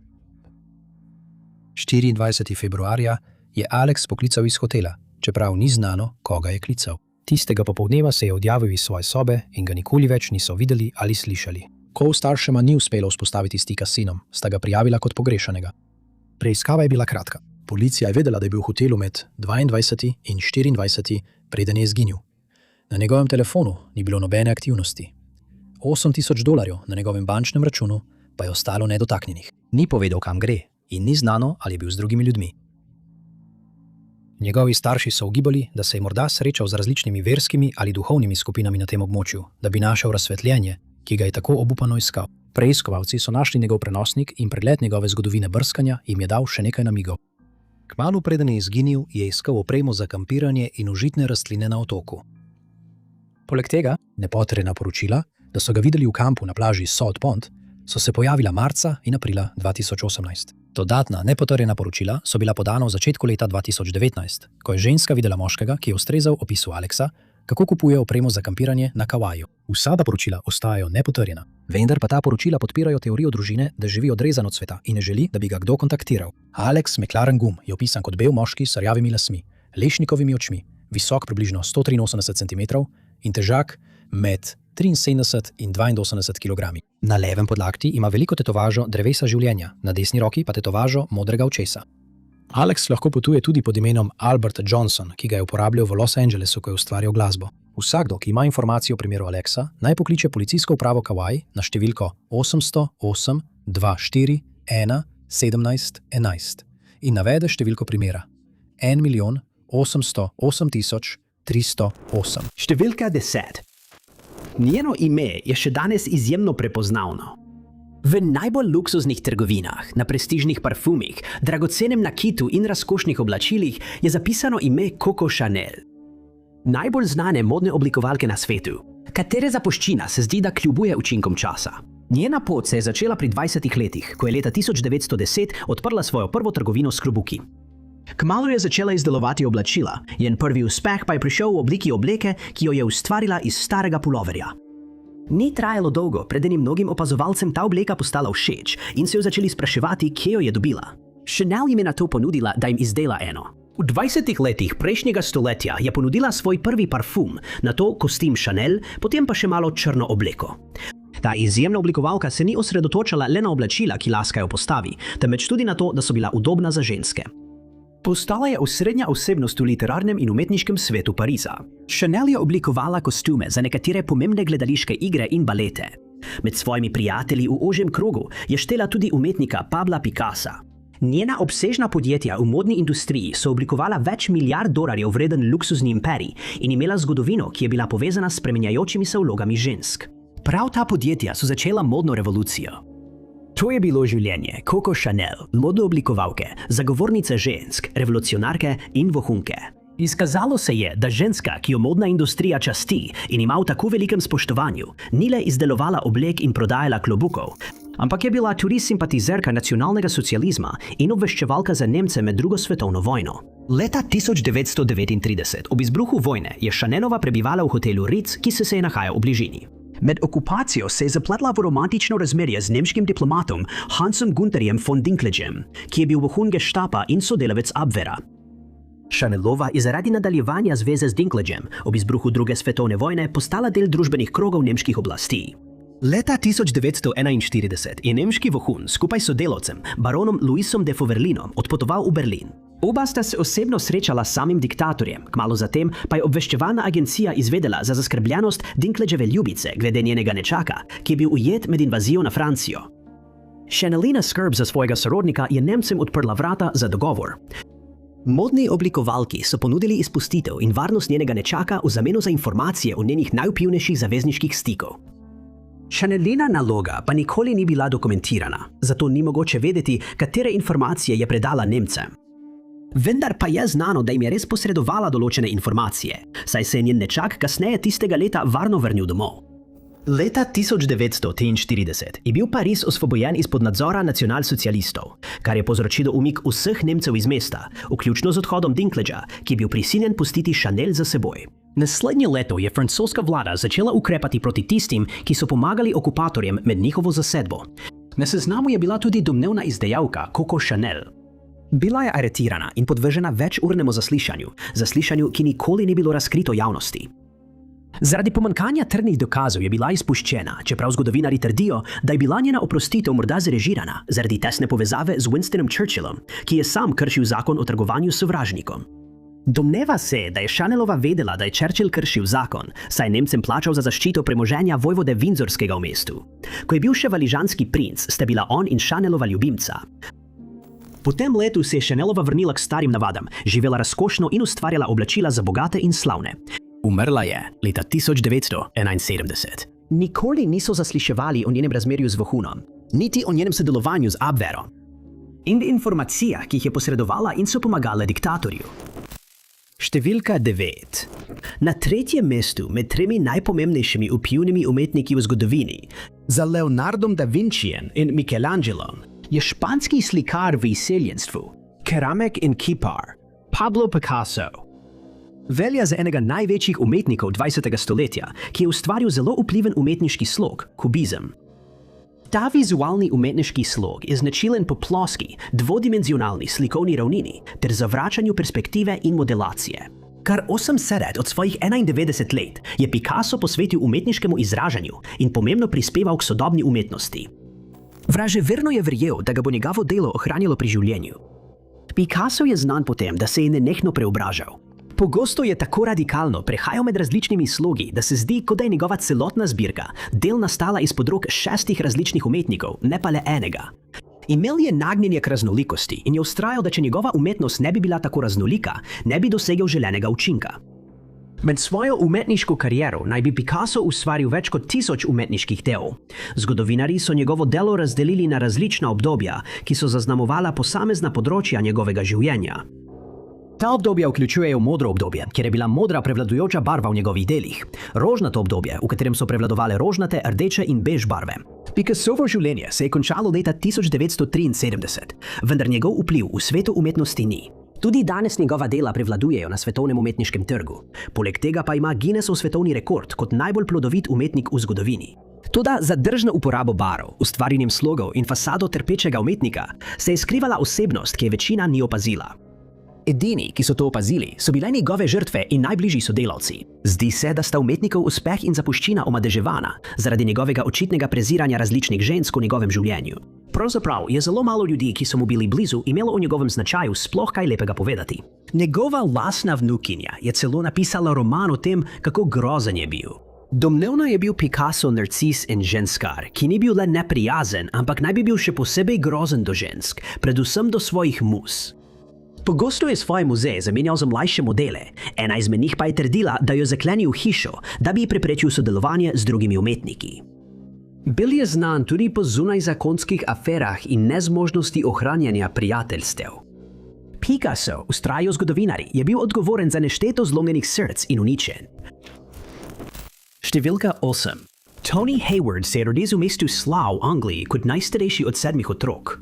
24. februarja je Alex poklical iz hotela, čeprav ni znano, koga je klical. Tistega popoldneva se je odjavil iz svoje sobe in ga nikoli več niso videli ali slišali. Ko staršema ni uspelo vzpostaviti stika s sinom, sta ga prijavila kot pogrešanega. Preiskava je bila kratka. Policija je vedela, da je bil v hotelu med 22. in 24. preden je izginil. Na njegovem telefonu ni bilo nobene aktivnosti. $8,000 na njegovem bančnem računu pa je ostalo nedotaknjenih. Ni povedal, kam gre in ni znano, ali je bil z drugimi ljudmi. Njegovi starši so ugibali, da se je morda srečal z različnimi verskimi ali duhovnimi skupinami na tem območju, da bi našel razsvetljenje, ki ga je tako obupano iskal. Preiskovalci so našli njegov prenosnik in pregled njegove zgodovine brskanja jim je dal še nekaj namigov. Kmalu preden je izginil, je iskal opremo za kampiranje in užitne rastline na otoku. Poleg tega, nepotrjena poročila, da so ga videli v kampu na plaži Salt Pond, so se pojavila marca in aprila 2018. Dodatna nepotrjena poročila so bila podana v začetku leta 2019, ko je ženska videla moškega, ki je ustrezal opisu Alexa, kako kupuje opremo za kampiranje na Kavaju. Vsa ta poročila ostajajo nepotrjena, vendar pa ta poročila podpirajo teorijo družine, da živi odrezan od sveta in ne želi, da bi ga kdo kontaktiral. Alex McLaren Gum je opisan kot bel moški s rjavimi lasmi, lešnikovimi očmi, visok približno 183 cm in težak med 73 in 82 kg. Na levem podlakti ima veliko tetovažo drevesa življenja, na desni roki pa tetovažo modrega očesa. Alex lahko potuje tudi pod imenom Albert Johnson, ki ga je uporabljal v Los Angelesu, ko je ustvarjal glasbo. Vsakdo, ki ima informacije o primeru Alexa, naj pokliče policijsko upravo Kauai na številko 808 24 1 17 11 in navede številko primera 1 808 308. Številka 10. Njeno ime je še danes izjemno prepoznavno. V najbolj luksuznih trgovinah, na prestižnih parfumih, dragocenem nakitu in razkošnih oblačilih je zapisano ime Coco Chanel. Najbolj znane modne oblikovalke na svetu, katere zapuščina se zdi, da kljubuje učinkom časa. Njena pot se je začela pri 20 letih, ko je leta 1910 odprla svojo prvo trgovino s klobuki. Kmalu je začela izdelovati oblačila, njen prvi uspeh pa je prišel v obliki obleke, ki jo je ustvarila iz starega puloverja. Ni trajalo dolgo, preden je mnogim opazovalcem ta obleka postala všeč in se jo začeli spraševati, kje jo je dobila. Chanel jim je na to ponudila, da jim izdela eno. V 20 letih prejšnjega stoletja je ponudila svoj prvi parfum, nato kostim Chanel, potem pa še malo črno obleko. Ta izjemna oblikovalka se ni osredotočala le na oblačila, ki laskajo postavi, temveč tudi na to, da so bila udobna za ženske. Postala je osrednja osebnost v literarnem in umetniškem svetu Pariza. Chanel je oblikovala kostume za nekatere pomembne gledališke igre in balete. Med svojimi prijatelji v ožjem krogu je štela tudi umetnika Pabla Picassa. Njena obsežna podjetja v modni industriji so oblikovala več milijard dolarjev vreden luksuzni imperij in imela zgodovino, ki je bila povezana s spreminjajočimi se vlogami žensk. Prav ta podjetja so začela modno revolucijo. To je bilo življenje Coco Chanel, modne oblikovalke, zagovornice žensk, revolucionarke in vohunke. Izkazalo se je, da ženska, ki jo modna industrija časti in ima v tako velikem spoštovanju, ni le izdelovala oblek in prodajala klobukov, ampak je bila tudi simpatizerka nacionalnega socializma in obveščevalka za Nemce med drugo svetovno vojno. Leta 1939, ob izbruhu vojne, je Chanelova prebivala v hotelu Ritz, ki se je nahajal v bližini. Med okupacijo se je zapletla v romantično razmerje z nemškim diplomatom Hansom Gunterjem von Dinklageem, ki je bil vohun Gestapa in sodelavec Abwehra. Chanelova je zaradi nadaljevanja zveze z Dinklageem ob izbruhu druge svetovne vojne postala del družbenih krogov nemških oblasti. Leta 1941 je nemški vohun skupaj s sodelavcem, baronom Louisom de Fauverlinom, odpotoval v Berlin. Oba sta se osebno srečala s samim diktatorjem, kmalu zatem pa je obveščevalna agencija izvedela za zaskrbljenost Dinklageve ljubice glede njenega nečaka, ki je bil ujet med invazijo na Francijo. Chanelina skrb za svojega sorodnika je Nemcem odprla vrata za dogovor. Modni oblikovalki so ponudili izpustitev in varnost njenega nečaka v zameno za informacije o njenih najvplivnejših zavezniških stikov. Chanelina naloga pa nikoli ni bila dokumentirana, zato ni mogoče vedeti, katere informacije je predala Nemcem. Vendar pa je znano, da jim je res posredovala določene informacije, saj se je njen nečak kasneje tistega leta varno vrnil domov. Leta 1943 je bil Pariz osvobojen izpod nadzora nacionalsocialistov, kar je povzročilo umik vseh Nemcev iz mesta, vključno z odhodom Dinklage'a, ki je bil prisiljen pustiti Chanel za seboj. Naslednje leto je francoska vlada začela ukrepati proti tistim, ki so pomagali okupatorjem med njihovo zasedbo. Na seznamu je bila tudi domnevna izdajalka Coco Chanel. Bila je aretirana in podvržena večurnemu zaslišanju, ki nikoli ni bilo razkrito javnosti. Zaradi pomanjkanja trdnih dokazov je bila izpuščena, čeprav zgodovinarji trdijo, da je bila njena oprostitev morda zrežirana zaradi tesne povezave z Winstonom Churchillom, ki je sam kršil zakon o trgovanju s sovražnikom. Domneva se, da je Chanelova vedela, da je Churchill kršil zakon, saj je Nemcem plačal za zaščito premoženja vojvode Windsorskega v mestu. Ko je bil še valižanski princ, sta bila on in Chanelova ljubimca. Po tem letu se je Chanelova vrnila k starim navadam, živela razkošno in ustvarjala oblačila za bogate in slavne. Umrla je leta 1971. Nikoli niso zasliševali o njenem razmerju z vohunom, niti o njenem sodelovanju z Abwehrom in informacijah, ki jih je posredovala in so pomagale diktatorju. Številka 9. Na tretjem mestu med 3 najpomembnejšimi vplivnimi umetniki v zgodovini, za Leonardom da Vincijem in Michelangelom, je španski slikar v izseljenstvu, keramik in kipar, Pablo Picasso. Velja za enega največjih umetnikov 20. stoletja, ki je ustvaril zelo vpliven umetniški slog, kubizem. Ta vizualni umetniški slog je značilen po ploski, dvodimenzionalni slikovni ravnini ter zavračanju perspektive in modelacije. Kar 80 od svojih 91 let je Picasso posvetil umetniškemu izražanju in pomembno prispeval k sodobni umetnosti. Vraževerno je verjel, da ga bo njegovo delo ohranilo pri življenju. Picasso je znan po tem, da se je nenehno preobražal. Pogosto je tako radikalno prehajal med različnimi slogi, da se zdi, kot da je njegova celotna zbirka del nastala izpod rok 6 različnih umetnikov, ne pa le enega. Imel je nagnjenje k raznolikosti in je vztrajal, da če njegova umetnost ne bi bila tako raznolika, ne bi dosegel želenega učinka. Med svojo umetniško kariero naj bi Picasso ustvaril več kot 1000 umetniških del. Zgodovinarji so njegovo delo razdelili na različna obdobja, ki so zaznamovala posamezna področja njegovega življenja. Ta obdobja vključujejo modro obdobje, kjer je bila modra prevladujoča barva v njegovih delih, rožnato obdobje, v katerem so prevladovale rožnate, rdeče in bež barve. Picassovo življenje se je končalo leta 1973, vendar njegov vpliv v svetu umetnosti ni. Tudi danes njegova dela prevladujejo na svetovnem umetniškem trgu. Poleg tega pa ima Guinnessov svetovni rekord kot najbolj plodovit umetnik v zgodovini. Toda za držno uporabo barv, ustvarjanjem slogov in fasado trpečega umetnika se je skrivala osebnost, ki je večina ni opazila. Edini, ki so to opazili, so bile njegove žrtve in najbližji sodelavci. Zdi se, da sta umetnikov uspeh in zapuščina omadeževana zaradi njegovega očitnega preziranja različnih žensk v njegovem življenju. Pravzaprav je zelo malo ljudi, ki so mu bili blizu, imelo o njegovem značaju sploh kaj lepega povedati. Njegova lastna vnukinja je celo napisala roman o tem, kako grozen je bil. Domnevno je bil Picasso narcis in ženskar, ki ni bil le neprijazen, ampak naj bi bil še posebej grozen do žensk, predvsem do svojih mus. Pogosto je svoj muzej zamenjal za mlajše modele, ena izmed njih pa je trdila, da jo zakleni v hišo, da bi ji preprečil sodelovanje z drugimi umetniki. Bil je znan tudi po zunajzakonskih aferah in nezmožnosti ohranjanja prijateljstev. Picasso, vztrajajo zgodovinarji, je bil odgovoren za nešteto zlomljenih src in uničenj. Številka 8. Tony Hayward se je rodil v mestu Slough v Angliji kot najstarejši od 7 otrok.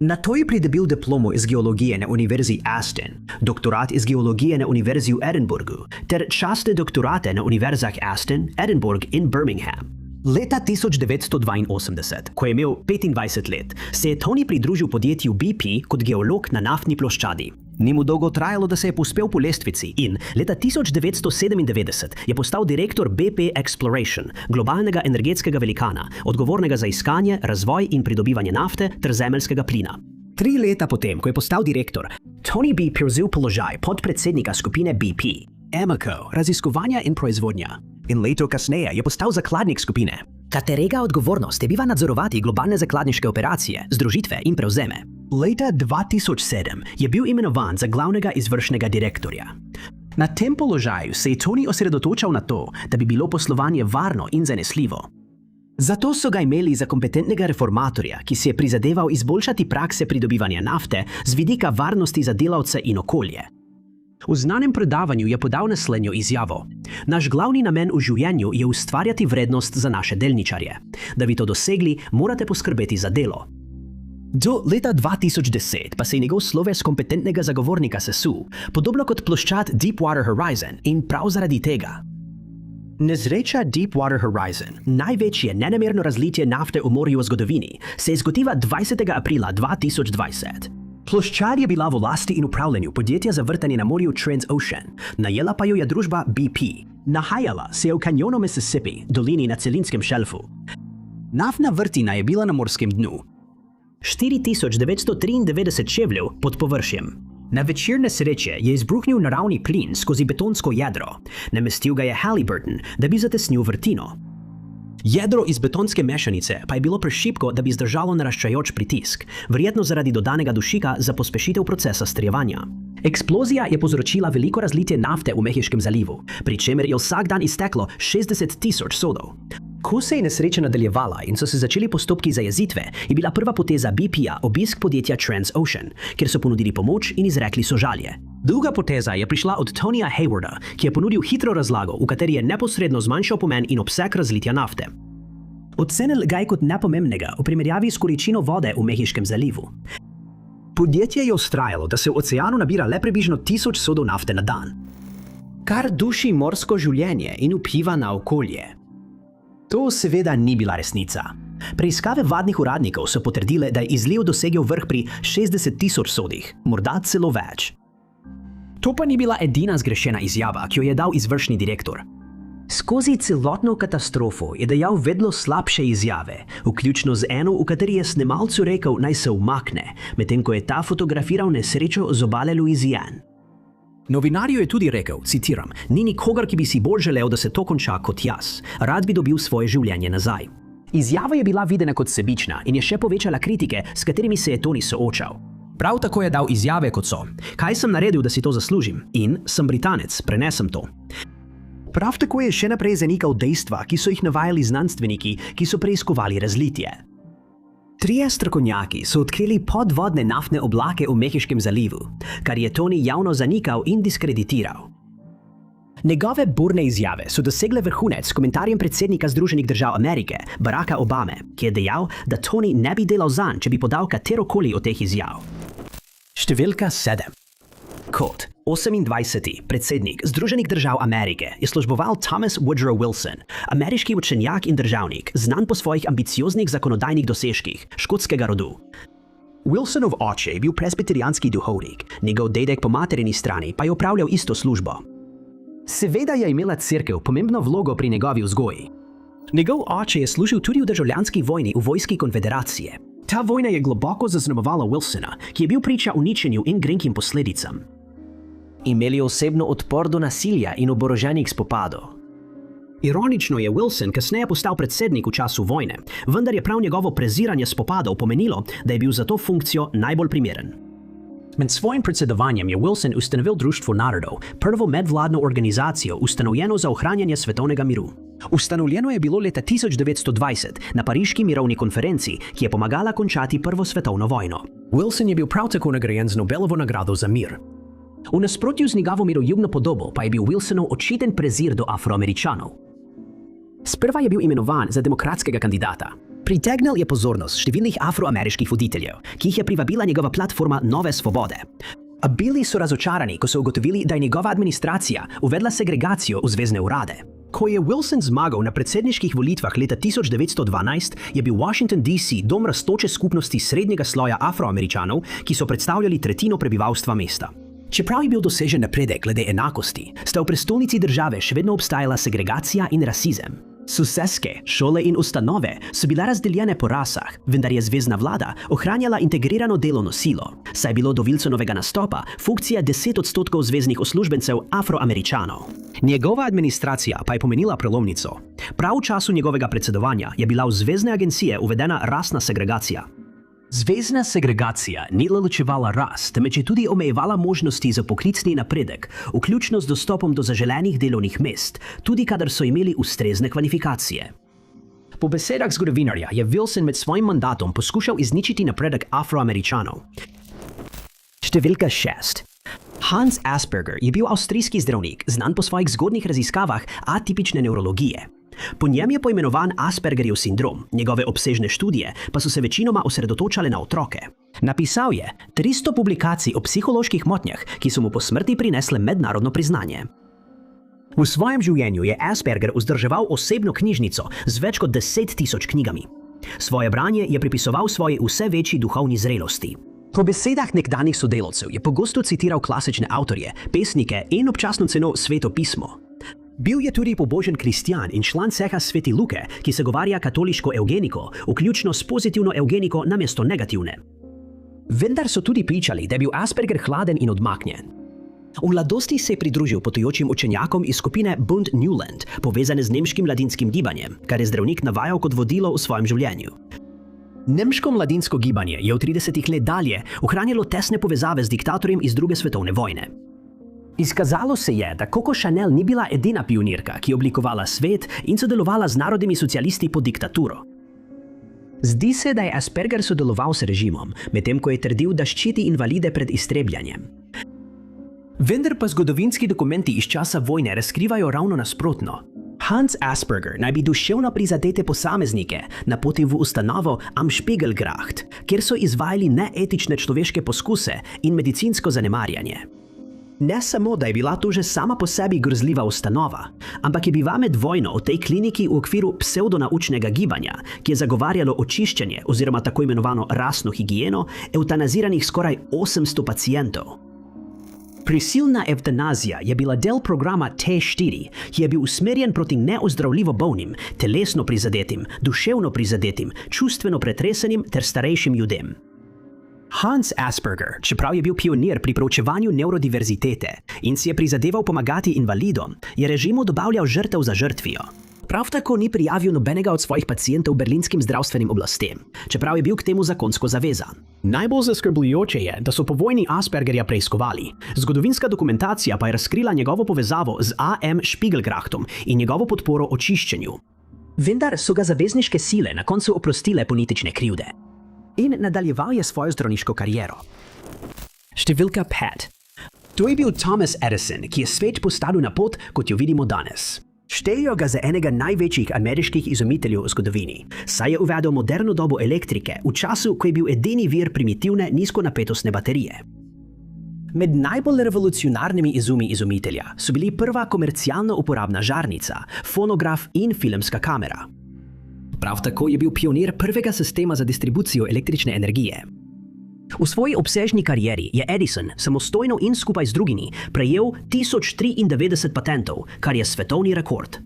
Nato je pridobil diplomo iz geologije na Univerzi Aston, doktorat iz geologije na Univerzi v Edinburghu ter častne doktorate na univerzah Aston, Edinburgh in Birmingham. Leta 1982, ko je imel 25 let, se je Tony pridružil podjetju BP kot geolog na naftni ploščadi. Ni mu dolgo trajalo, da se je povzpel po lestvici in leta 1997 je postal direktor BP Exploration, globalnega energetskega velikana, odgovornega za iskanje, razvoj in pridobivanje nafte ter zemeljskega plina. 3 leta potem, ko je postal direktor, Tony B. prevzel položaj podpredsednika skupine BP, Amoco, raziskovanja in proizvodnja. In leto kasneje je postal zakladnik skupine, katerega odgovornost je bila nadzorovati globalne zakladniške operacije, združitve in prevzeme. Leta 2007 je bil imenovan za glavnega izvršnega direktorja. Na tem položaju se je Tony osredotočal na to, da bi bilo poslovanje varno in zanesljivo. Zato so ga imeli za kompetentnega reformatorja, ki si je prizadeval izboljšati prakse pridobivanja nafte z vidika varnosti za delavce in okolje. V znanem predavanju je podal naslednjo izjavo: Naš glavni namen v življenju je ustvarjati vrednost za naše delničarje. Da bi to dosegli, morate poskrbeti za delo. Do leta 2010 pa se je njegov sloves kompetentnega zagovornika sesul, podobno kot ploščad Deepwater Horizon, in prav zaradi tega. Nesreča Deepwater Horizon, največje nenamerno razlitje nafte v morju v zgodovini, se je zgodila 20. aprila 2020. Ploščad je bila v lasti in upravljanju podjetja za vrtanje na morju Transocean, najela pa jo je družba BP. Nahajala se je v kanjonu Mississippi, dolini na celinskem šelfu. Naftna vrtina je bila na morskem dnu 4993 čevljev pod površjem. Na večer nesreče je izbruhnil naravni plin skozi betonsko jedro. Namestil ga je Halliburton, da bi zatesnil vrtino. Jedro iz betonske mešanice pa je bilo prešibko, da bi zdržalo naraščajoč pritisk, verjetno zaradi dodanega dušika za pospešitev procesa strjevanja. Eksplozija je povzročila veliko razlitje nafte v Mehiškem zalivu, pri čemer je vsak dan izteklo 60,000 sodov. Ko se je nesreča nadaljevala in so se začeli postopki zajezitve, je bila prva poteza BP-ja obisk podjetja Transocean, kjer so ponudili pomoč in izrekli sožalje. Druga poteza je prišla od Tonyja Haywarda, ki je ponudil hitro razlago, v kateri je neposredno zmanjšal pomen in obseg razlitja nafte. Ocenil ga je kot nepomembnega v primerjavi s količino vode v Mehiškem zalivu. Podjetje je vztrajalo, da se v oceanu nabira le približno 1000 sodov nafte na dan, kar duši morsko življenje in vpliva na okolje. To seveda ni bila resnica. Preiskave vladnih uradnikov so potrdile, da je izliv dosegel vrh pri 60,000 sodih, morda celo več. To pa ni bila edina zgrešena izjava, ki jo je dal izvršni direktor. Skozi celotno katastrofo je dejal vedno slabše izjave, vključno z eno, v kateri je snemalcu rekel, naj se umakne, medtem ko je ta fotografiral nesrečo z obale Louisiane. Novinarju je tudi rekel, citiram, ni nikogar, ki bi si bolj želel, da se to konča kot jaz. Rad bi dobil svoje življenje nazaj. Izjava je bila videna kot sebična in je še povečala kritike, s katerimi se je Tony soočal. Prav tako je dal izjave kot so: kaj sem naredil, da si to zaslužim? In sem Britanec, prenesem to. Prav tako je še naprej zanikal dejstva, ki so jih navajali znanstveniki, ki so preiskovali razlitje. Trije strokovnjaki so odkrili podvodne naftne oblake v Mehiškem zalivu, kar je Tony javno zanikal in diskreditiral. Njegove burne izjave so dosegle vrhunec s komentarjem predsednika Združenih držav Amerike, Baracka Obame, ki je dejal, da Tony ne bi delal zanj, če bi podal katerokoli od teh izjav. Številka 7. Kot 28. predsednik Združenih držav Amerike je služboval Thomas Woodrow Wilson, ameriški učenjak in državnik, znan po svojih ambicioznih zakonodajnih dosežkih, škotskega rodu. Wilsonov oče je bil presbiterijanski duhovnik, njegov dedek po materini strani pa je opravljal isto službo. Seveda je imela cerkev pomembno vlogo pri njegovi vzgoji. Njegov oče je služil tudi v državljanski vojni v vojski konfederacije. Ta vojna je globoko zaznamovala Wilsona, ki je bil priča uničenju in grenkim posledicam. Imeli osebno odpor do nasilja in oboroženih spopadov. Ironično je Wilson kasneje postal predsednik v času vojne, vendar je prav njegovo preziranje spopadov pomenilo, da je bil za to funkcijo najbolj primeren. Med svojim predsedovanjem je Wilson ustanovil Društvo narodov, prvo medvladno organizacijo ustanovljeno za ohranjanje svetovnega miru. Ustanovljeno je bilo leta 1920 na Pariški mirovni konferenci, ki je pomagala končati Prvo svetovno vojno. Wilson je bil prav tako nagrajen z Nobelovo nagrado za mir. V nasprotju z njegovo miroljubno podobo pa je bil Wilsonov očiten prezir do Afroameričanov. Sprva je bil imenovan za demokratskega kandidata. Pritegnil je pozornost številnih afroameriških voditeljev, ki jih je privabila njegova platforma Nove svobode. A bili so razočarani, ko so ugotovili, da je njegova administracija uvedla segregacijo v zvezne urade. Ko je Wilson zmagal na predsedniških volitvah leta 1912, je bil Washington DC dom rastoče skupnosti srednjega sloja Afroameričanov, ki so predstavljali tretjino prebivalstva mesta. Čeprav je bil dosežen napredek glede enakosti, sta v prestolnici države še vedno obstajala segregacija in rasizem. Soseske, šole in ustanove so bile razdeljene po rasah, vendar je zvezna vlada ohranjala integrirano delovno silo, saj je bilo do Wilsonovega nastopa funkcija 10% zveznih uslužbencev Afroameričanov. Njegova administracija pa je pomenila prelomnico. Prav v času njegovega predsedovanja je bila v zvezne agencije uvedena rasna segregacija. Zvezna segregacija ni le ločevala ras, temveč je tudi omejevala možnosti za poklicni napredek, vključno z dostopom do zaželenih delovnih mest, tudi kadar so imeli ustrezne kvalifikacije. Po besedah zgodovinarja je Wilson med svojim mandatom poskušal izničiti napredek Afroameričanov. Številka 6. Hans Asperger je bil avstrijski zdravnik, znan po svojih zgodnjih raziskavah atipične nevrologije. Po njem je poimenovan Aspergerjev sindrom, njegove obsežne študije pa so se večinoma osredotočale na otroke. Napisal je 300 publikacij o psiholoških motnjah, ki so mu po smrti prinesle mednarodno priznanje. V svojem življenju je Asperger vzdrževal osebno knjižnico z več kot 10 000 knjigami. Svoje branje je pripisoval svoji vse večji duhovni zrelosti. Po besedah nekdanjih sodelavcev je pogosto citiral klasične avtorje, pesnike in občasno celo Sveto pismo. Bil je tudi pobožen kristjan in član ceha Sveti Luke, ki zagovarja katoliško evgeniko, vključno s pozitivno evgeniko namesto negativne. Vendar so tudi pričali, da je bil Asperger hladen in odmaknjen. V mladosti se je pridružil potujočim učenjakom iz skupine Bund Newland, povezane z nemškim mladinskim gibanjem, kar je zdravnik navajal kot vodilo v svojem življenju. Nemško mladinsko gibanje je v 30 let dalje ohranjalo tesne povezave z diktatorjem iz druge svetovne vojne. Izkazalo se je, da Coco Chanel ni bila edina pionirka, ki je oblikovala svet in sodelovala z narodnimi socialisti pod diktaturo. Zdi se, da je Asperger sodeloval s režimom, medtem ko je trdil, da ščiti invalide pred iztrebljanjem. Vendar pa zgodovinski dokumenti iz časa vojne razkrivajo ravno nasprotno. Hans Asperger naj bi duševno prizadete posameznike napotil v ustanovo Am Spiegelgracht, kjer so izvajali neetične človeške poskuse in medicinsko zanemarjanje. Ne samo, da je bila to že sama po sebi grozljiva ustanova, ampak je bila med vojno v tej kliniki v okviru psevdonaučnega gibanja, ki je zagovarjalo očiščenje oziroma tako imenovano rasno higieno, eutanaziranih skoraj 800 pacientov. Prisilna evtanazija je bila del programa T4, ki je bil usmerjen proti neozdravljivo bolnim, telesno prizadetim, duševno prizadetim, čustveno pretresenim ter starejšim ljudem. Hans Asperger, čeprav je bil pionir pri proučevanju neurodiverzitete in si je prizadeval pomagati invalidom, je režimu dobavljal žrtev za žrtvijo. Prav tako ni prijavil nobenega od svojih pacientov berlinskim zdravstvenim oblastem, čeprav je bil k temu zakonsko zavezan. Najbolj zaskrbljujoče je, da so po vojni Aspergerja preiskovali. Zgodovinska dokumentacija pa je razkrila njegovo povezavo z Am Spiegelgrachtom in njegovo podporo očiščenju. Vendar so ga zavezniške sile na koncu oprostile politične krivde. In nadaljeval je svojo zdravniško kariero. Številka 5. To je bil Thomas Edison, ki je svet postavil na pot, kot jo vidimo danes. Štejejo ga za enega največjih ameriških izumiteljev v zgodovini, saj je uvedel moderno dobo elektrike v času, ko je bil edini vir primitivne nizkonapetostne baterije. Med najbolj revolucionarnimi izumi izumitelja so bili prva komercialno uporabna žarnica, fonograf in filmska kamera. Prav tako je bil pionir prvega sistema za distribucijo električne energije. V svoji obsežni karieri je Edison samostojno in skupaj z drugimi prejel 1093 patentov, kar je svetovni rekord.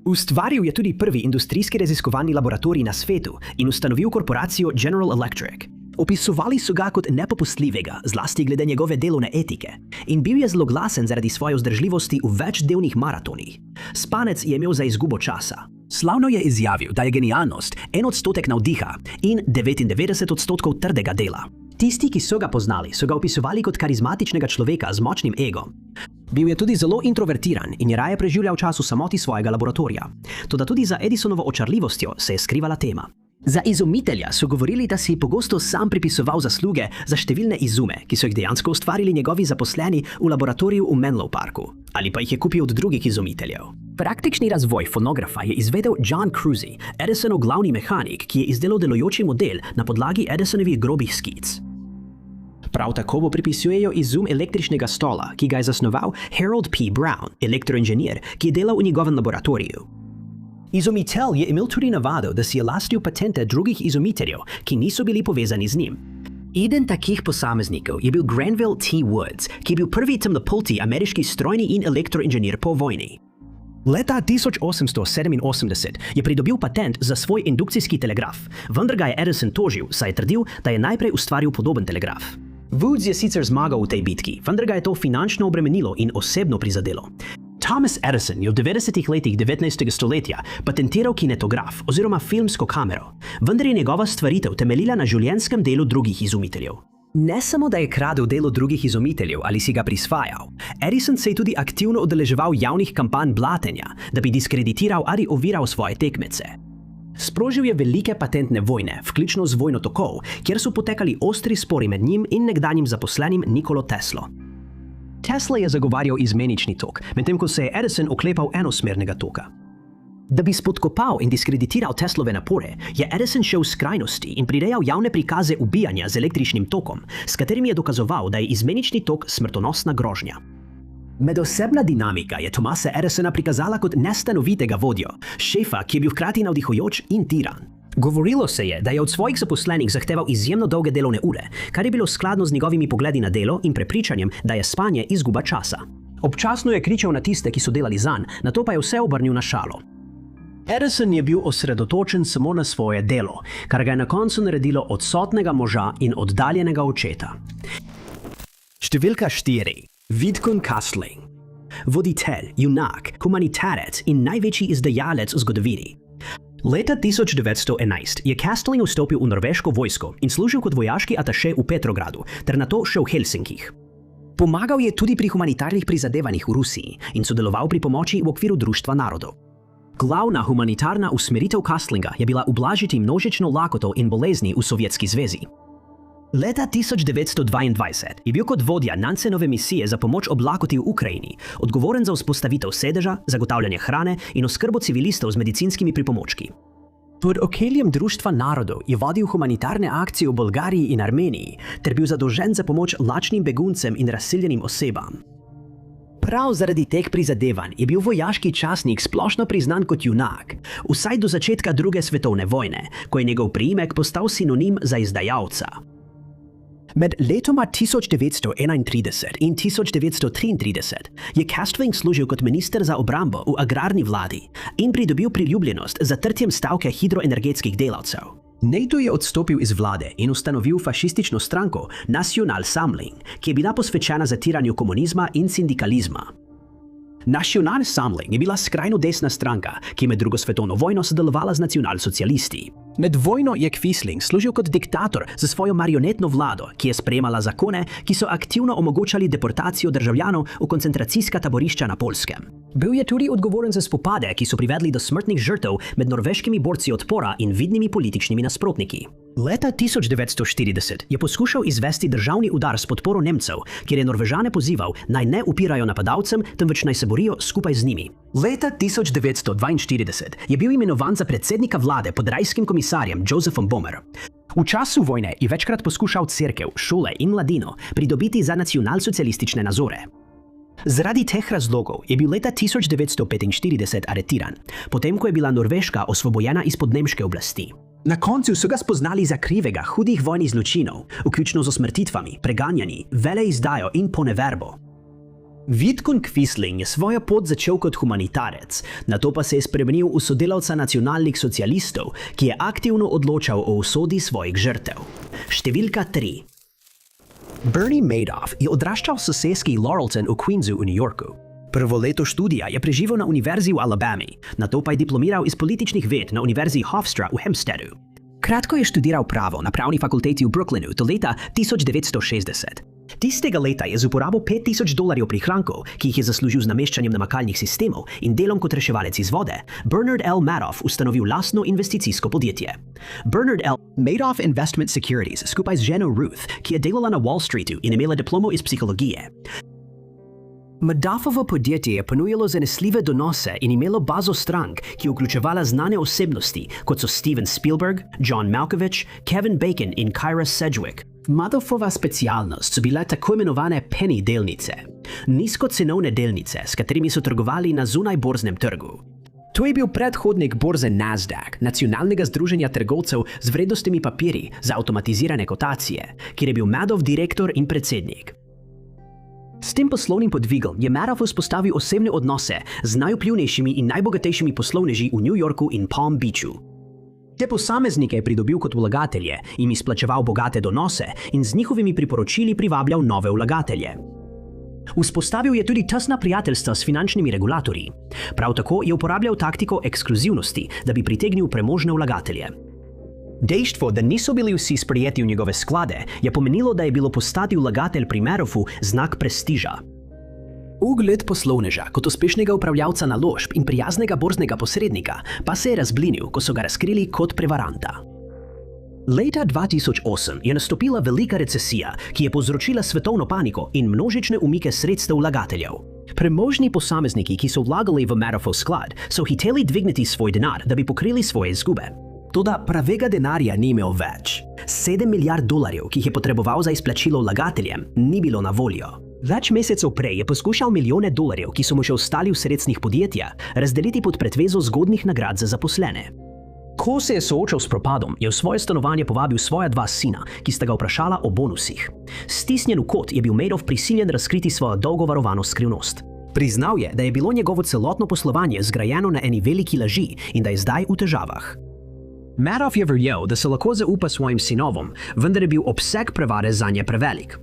Ustvaril je tudi prvi industrijski raziskovalni laboratorij na svetu in ustanovil korporacijo General Electric. Opisovali so ga kot nepopustljivega, zlasti glede njegove delovne etike, in bil je zelo glasen zaradi svoje vzdržljivosti v večdnevnih maratonih. Spanec je imel za izgubo časa. Slavno je izjavil, da je genialnost 1% navdiha in 99% trdega dela. Tisti, ki so ga poznali, so ga opisovali kot karizmatičnega človeka z močnim egom. Bil je tudi zelo introvertiran in je raje preživljal čas v samoti svojega laboratorija. Toda tudi za Edisonovo očarljivostjo se je skrivala tema. Za izumitelja so govorili, da si pogosto sam pripisoval zasluge za številne izume, ki so jih dejansko ustvarili njegovi zaposleni v laboratoriju v Menlo Parku, ali pa jih je kupil od drugih izumiteljev. Praktični razvoj fonografa je izvedel John Cruzy, Edisonov glavni mehanik, ki je izdelal delujoči model na podlagi Edisonovih grobih skic. Prav tako mu pripisujejo izum električnega stola, ki ga je zasnoval Harold P. Brown, elektroinženir, ki je delal v njegovem laboratoriju. Izumitelj je imel tudi navado, da si je lastil patente drugih izumiteljev, ki niso bili povezani z njim. Eden takih posameznikov je bil Granville T. Woods, ki je bil prvi temnopolti ameriški strojni in elektroinženir po vojni. Leta 1887 je pridobil patent za svoj indukcijski telegraf, vendar ga je Edison tožil, saj je trdil, da je najprej ustvaril podoben telegraf. Woods je sicer zmagal v tej bitki, vendar ga je to finančno obremenilo in osebno prizadelo. Thomas Edison je v 90. letih 19. stoletja patentiral kinetograf oziroma filmsko kamero, vendar je njegova stvaritev temeljila na življenjskem delu drugih izumiteljev. Ne samo, da je kradel delo drugih izumiteljev ali si ga prisvajal, Edison se je tudi aktivno udeleževal javnih kampanj blatenja, da bi diskreditiral ali oviral svoje tekmece. Sprožil je velike patentne vojne, vključno z vojno tokov, kjer so potekali ostri spori med njim in nekdanjim zaposlenim Nikolo Teslo. Tesla je zagovarjal izmenični tok, medtem ko se je Edison oklepal enosmernega toka. Da bi spodkopal in diskreditiral Teslove napore, je Edison šel v skrajnosti in prirejal javne prikaze ubijanja z električnim tokom, s katerim je dokazoval, da je izmenični tok smrtonosna grožnja. Medosebna dinamika je Thomasa Edisona prikazala kot nestanovitega vodjo, šefa, ki je bil hkrati navdihujoč in tiran. Govorilo se je, da je od svojih zaposlenih zahteval izjemno dolge delovne ure, kar je bilo skladno z njegovimi pogledi na delo in prepričanjem, da je spanje izguba časa. Občasno je kričal na tiste, ki so delali zanj, nato pa je vse obrnil na šalo. Edison je bil osredotočen samo na svoje delo, kar ga je na koncu naredilo odsotnega moža in oddaljenega očeta. Številka 4. Vidkun Quisling. Voditelj, junak, humanitarec in največji izdajalec v zgodovini. Leta 1911 je Quisling vstopil v norveško vojsko in služil kot vojaški ataše v Petrogradu, ter nato še v Helsinkih. Pomagal je tudi pri humanitarnih prizadevanjih v Rusiji in sodeloval pri pomoči v okviru Društva narodov. Glavna humanitarna usmeritev Quislinga je bila ublažiti množično lakoto in bolezni v Sovjetski zvezi. Leta 1922 je bil kot vodja Nansenove misije za pomoč ob lakoti v Ukrajini odgovoren za vzpostavitev sedeža, zagotavljanje hrane in oskrbo civilistov z medicinskimi pripomočki. Pod okriljem Društva narodov je vodil humanitarne akcije v Bolgariji in Armeniji ter bil zadolžen za pomoč lačnim beguncem in razseljenim osebam. Prav zaradi teh prizadevanj je bil vojaški častnik splošno priznan kot junak, vsaj do začetka druge svetovne vojne, ko je njegov priimek postal sinonim za izdajalca. Med letoma 1931 in 1933 je Quisling služil kot minister za obrambo v agrarni vladi in pridobil priljubljenost z zatrtjem stavke hidroenergetskih delavcev. Nato je odstopil iz vlade in ustanovil fašistično stranko Nacional Samling, ki je bila posvečena zatiranju komunizma in sindikalizma. Nacional Samling je bila skrajno desna stranka, ki je med drugo svetovno vojno sodelovala z nacionalsocialisti. Med vojno je Quisling služil kot diktator za svojo marionetno vlado, ki je sprejemala zakone, ki so aktivno omogočali deportacijo državljanov v koncentracijska taborišča na Poljskem. Bil je tudi odgovoren za spopade, ki so privedli do smrtnih žrtev med norveškimi borci odpora in vidnimi političnimi nasprotniki. Leta 1940 je poskušal izvesti državni udar s podporo Nemcev, kjer je Norvežane pozival, naj ne upirajo napadalcem, temveč naj se borijo skupaj z njimi. Leta 1942 je bil imenovan za predsednika vlade pod rajskim komisarjem Josephom Bomer. V času vojne je večkrat poskušal cerkev, šole in mladino pridobiti za nacionalsocialistične nazore. Zaradi teh razlogov je bil leta 1945 aretiran, potem ko je bila Norveška osvobojena izpod nemške oblasti. Na koncu so ga spoznali za krivega hudih vojnih zločinov, vključno z usmrtitvami, preganjanji, veleizdajo in poneverbo. Vidkun Quisling je svojo pot začel kot humanitarec, nato pa se je spremenil v sodelavca nacionalnih socialistov, ki je aktivno odločal o usodi svojih žrtev. Številka 3. Bernie Madoff je odraščal v soseski Laurelton v Queensu v New Yorku. Prvo leto študija je preživel na univerzi v Alabami, nato pa je diplomiral iz političnih ved na univerzi Hofstra v Hempsteadu. Kratko je študiral pravo na pravni fakulteti v Brooklynu do leta 1960. Tistega leta je z uporabo $5000 prihrankov, ki jih je zaslužil z nameščanjem namakalnih sistemov in delom kot reševalec iz vode, Bernard L. Madoff ustanovil lastno investicijsko podjetje. Bernard L. Madoff Investment Securities skupaj z ženo Ruth, ki je delala na Wall Streetu in imela diplomo iz psihologije. Madoffovo podjetje je ponujalo zanesljive donose in imelo bazo strank, ki je vključevala znane osebnosti, kot so Steven Spielberg, John Malkovich, Kevin Bacon in Kyra Sedgwick. Madoffova specialnost so bile tako imenovane penny delnice, nizkocenovne delnice, s katerimi so trgovali na zunajborznem trgu. To je bil predhodnik borze Nasdaq, nacionalnega združenja trgovcev z vrednostnimi papirji za avtomatizirane kotacije, kjer je bil Madoff direktor in predsednik. S tem poslovnim podvigom je Madoff vzpostavil osebne odnose z najvplivnejšimi in najbogatejšimi poslovneži v New Yorku in Palm Beachu. Te posameznike je pridobil kot vlagatelje, jim izplačeval bogate donose in z njihovimi priporočili privabljal nove vlagatelje. Vzpostavil je tudi tesna prijateljstva s finančnimi regulatorji. Prav tako je uporabljal taktiko ekskluzivnosti, da bi pritegnil premožne vlagatelje. Dejstvo, da niso bili vsi sprejeti v njegove sklade, je pomenilo, da je bilo postati vlagatelj pri Madoffu znak prestiža. Ugled poslovneža kot uspešnega upravljavca naložb in prijaznega borznega posrednika pa se je razblinil, ko so ga razkrili kot prevaranta. Leta 2008 je nastopila velika recesija, ki je povzročila svetovno paniko in množične umike sredstev vlagateljev. Premožni posamezniki, ki so vlagali v Madoffov sklad, so hiteli dvigniti svoj denar, da bi pokrili svoje izgube. Toda pravega denarja ni imel več. 7 milijard dolarjev, ki jih je potreboval za izplačilo vlagateljem, ni bilo na voljo. Več mesecev prej je poskušal milijone dolarjev, ki so mu še ostali v sredstvih podjetja, razdeliti pod pretvezo zgodnih nagrad za zaposlene. Ko se je soočal s propadom, je v svoje stanovanje povabil svoja 2 sina, ki sta ga vprašala o bonusih. Stisnjen v kot je bil Madoff prisiljen razkriti svojo dolgo varovano skrivnost. Priznal je, da je bilo njegovo celotno poslovanje zgrajeno na eni veliki laži in da je zdaj v težavah. Madoff je verjel, da se lahko zaupa svojim sinovom, vendar je bil obseg prevare zanje prevelik.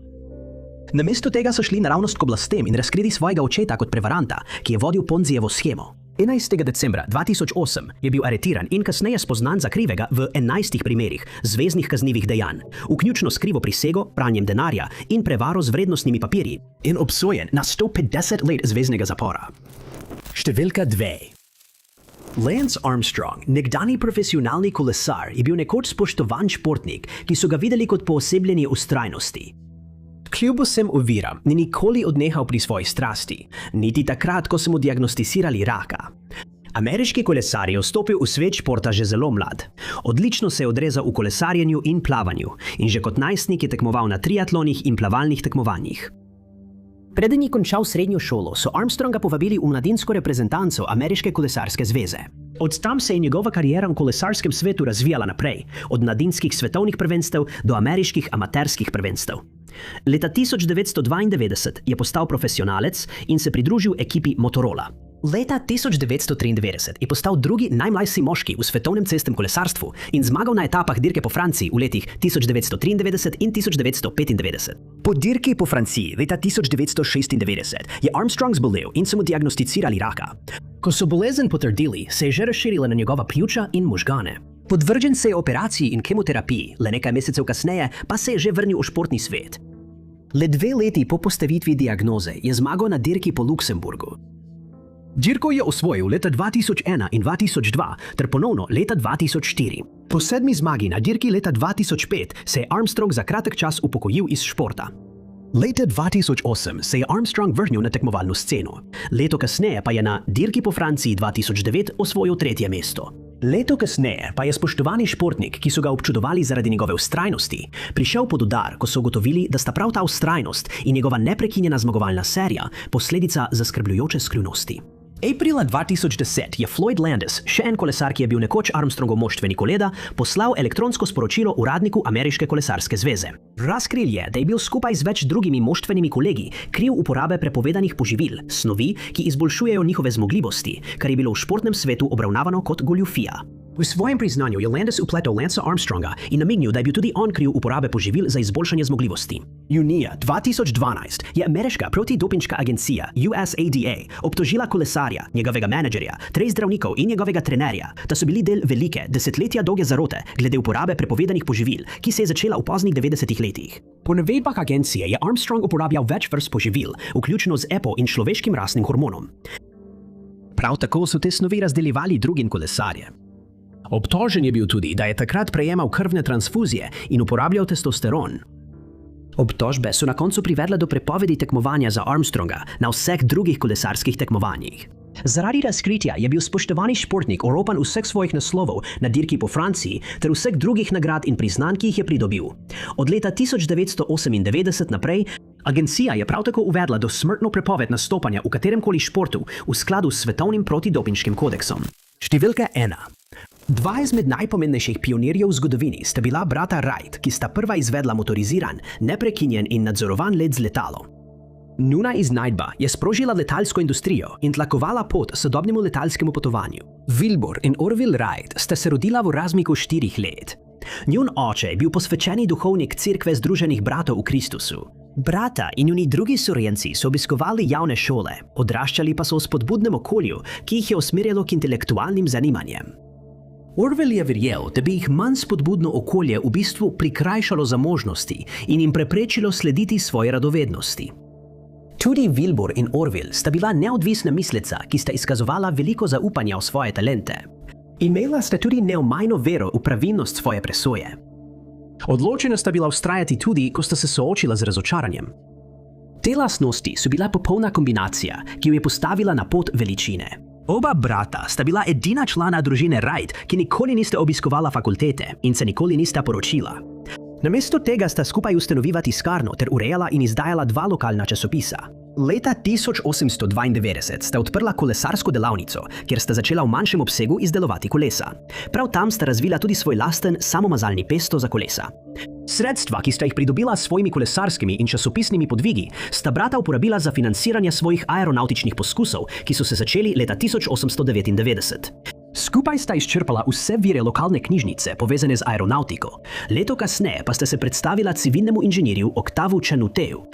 Namesto tega so šli naravnost k oblastem in razkrili svojega očeta kot prevaranta, ki je vodil Ponzijevo shemo. 11. decembra 2008 je bil aretiran in kasneje spoznan za krivega v 11 primerih zveznih kaznivih dejanj, vključno s krivo prisego, pranjem denarja in prevaro z vrednostnimi papirji, in obsojen na 150 let zveznega zapora. Številka 2. Lance Armstrong, nekdanji profesionalni kolesar, je bil nekoč spoštovan športnik, ki so ga videli kot poosebljenje vztrajnosti. Kljub vsem oviram, ni nikoli odnehal pri svoji strasti, niti takrat, ko so mu diagnosticirali raka. Ameriški kolesar je vstopil v svet športa že zelo mlad. Odlično se je odrezal v kolesarjenju in plavanju in že kot najstnik je tekmoval na triatlonih in plavalnih tekmovanjih. Preden je končal srednjo šolo, so Armstronga povabili v mladinsko reprezentanco Ameriške kolesarske zveze. Od tam se je njegova kariera v kolesarskem svetu razvijala naprej, od mladinskih svetovnih prvenstev do ameriških amaterskih prvenstev. Leta 1992 je postal profesionalec in se pridružil ekipi Motorola. Leta 1993 je postal drugi najmlajši moški v svetovnem cestnem kolesarstvu in zmagal na etapah dirke po Franciji v letih 1993 in 1995. Po dirki po Franciji leta 1996 je Armstrong zbolel in so mu diagnosticirali raka. Ko so bolezen potrdili, se je že razširila na njegova pljuča in možgane. Podvržen se je operaciji in kemoterapiji, le nekaj mesecev kasneje pa se je že vrnil v športni svet. Le 2 leti po postavitvi diagnoze je zmagal na dirki po Luksemburgu. Dirko je osvojil leta 2001 in 2002 ter ponovno leta 2004. Po 7. zmagi na dirki leta 2005 se je Armstrong za kratek čas upokojil iz športa. Leta 2008 se je Armstrong vrnil na tekmovalno sceno. Leto kasneje pa je na dirki po Franciji 2009 osvojil 3. mesto. Leto kasneje pa je spoštovani športnik, ki so ga občudovali zaradi njegove vztrajnosti, prišel pod udar, ko so ugotovili, da sta prav ta vztrajnost in njegova neprekinjena zmagovalna serija posledica zaskrbljujoče skrivnosti. Aprila 2010 je Floyd Landis, še en kolesar, ki je bil nekoč Armstrongov moštveni kolega, poslal elektronsko sporočilo uradniku Ameriške kolesarske zveze. Razkril je, da je bil skupaj z več drugimi moštvenimi kolegi kriv uporabe prepovedanih poživil, snovi, ki izboljšujejo njihove zmogljivosti, kar je bilo v športnem svetu obravnavano kot goljufija. V svojem priznanju je Landis upletel Lancea Armstronga in namignil, da je bil tudi on kriv uporabe poživil za izboljšanje zmogljivosti. Junija 2012 je ameriška protidopinška agencija USADA obtožila kolesarja, njegovega menedžerja, 3 zdravnikov in njegovega trenerja, da so bili del velike, desetletja dolge zarote glede uporabe prepovedanih poživil, ki se je začela v poznih 90. letih. Po navedbah agencije je Armstrong uporabljal več vrst poživil, vključno z EPO in človeškim rastnim hormonom. Prav tako so te snovi razdeljevali drugim kolesarjem. Obtožen je bil tudi, da je takrat prejemal krvne transfuzije in uporabljal testosteron. Obtožbe so na koncu privedle do prepovedi tekmovanja za Armstronga na vseh drugih kolesarskih tekmovanjih. Zaradi razkritja je bil spoštovani športnik oropan vseh svojih naslovov na dirki po Franciji ter vseh drugih nagrad in priznanj, ki jih je pridobil. Od leta 1998 naprej agencija je prav tako uvedla dosmrtno prepoved nastopanja v kateremkoli športu v skladu s svetovnim protidopinškim kodeksom. Številka 1. 2 izmed najpomembnejših pionirjev v zgodovini sta bila brata Wright, ki sta prva izvedla motoriziran, neprekinjen in nadzorovan let z letalom. Njuna iznajdba je sprožila letalsko industrijo in tlakovala pot sodobnemu letalskemu potovanju. Wilbur in Orville Wright sta se rodila v razmiku 4 let. Njun oče je bil posvečeni duhovnik Cerkve Združenih bratov v Kristusu. Brata in njuni drugi sorenci so obiskovali javne šole, odraščali pa so v spodbudnem okolju, ki jih je usmerjalo k intelektualnim zanimanjem. Orwell je verjel, da bi jih manj spodbudno okolje v bistvu prikrajšalo za možnosti in jim preprečilo slediti svoji radovednosti. Tudi Wilbur in Orwell sta bila neodvisna misleca, ki sta izkazovala veliko zaupanja v svoje talente. Imela sta tudi neomajno vero v pravilnost svoje presoje. Odločena sta bila vztrajati tudi, ko sta se soočila z razočaranjem. Te lastnosti so bila popolna kombinacija, ki jo je postavila na pot veličine. Oba brata sta bila edina člana družine Wright, ki nikoli nista obiskovala fakultete in se nikoli nista poročila. Namesto tega sta skupaj ustanovila tiskarno ter urejala in izdajala 2 lokalna časopisa. Leta 1892 sta odprla kolesarsko delavnico, kjer sta začela v manjšem obsegu izdelovati kolesa. Prav tam sta razvila tudi svoj lasten samomazalni pesto za kolesa. Sredstva, ki sta jih pridobila s svojimi kolesarskimi in časopisnimi podvigi, sta brata uporabila za financiranje svojih aeronautičnih poskusov, ki so se začeli leta 1899. Skupaj sta izčrpala vse vire lokalne knjižnice povezane z aeronautiko. Leto kasneje pa sta se predstavila civilnemu inženirju Octavu Chanuteju,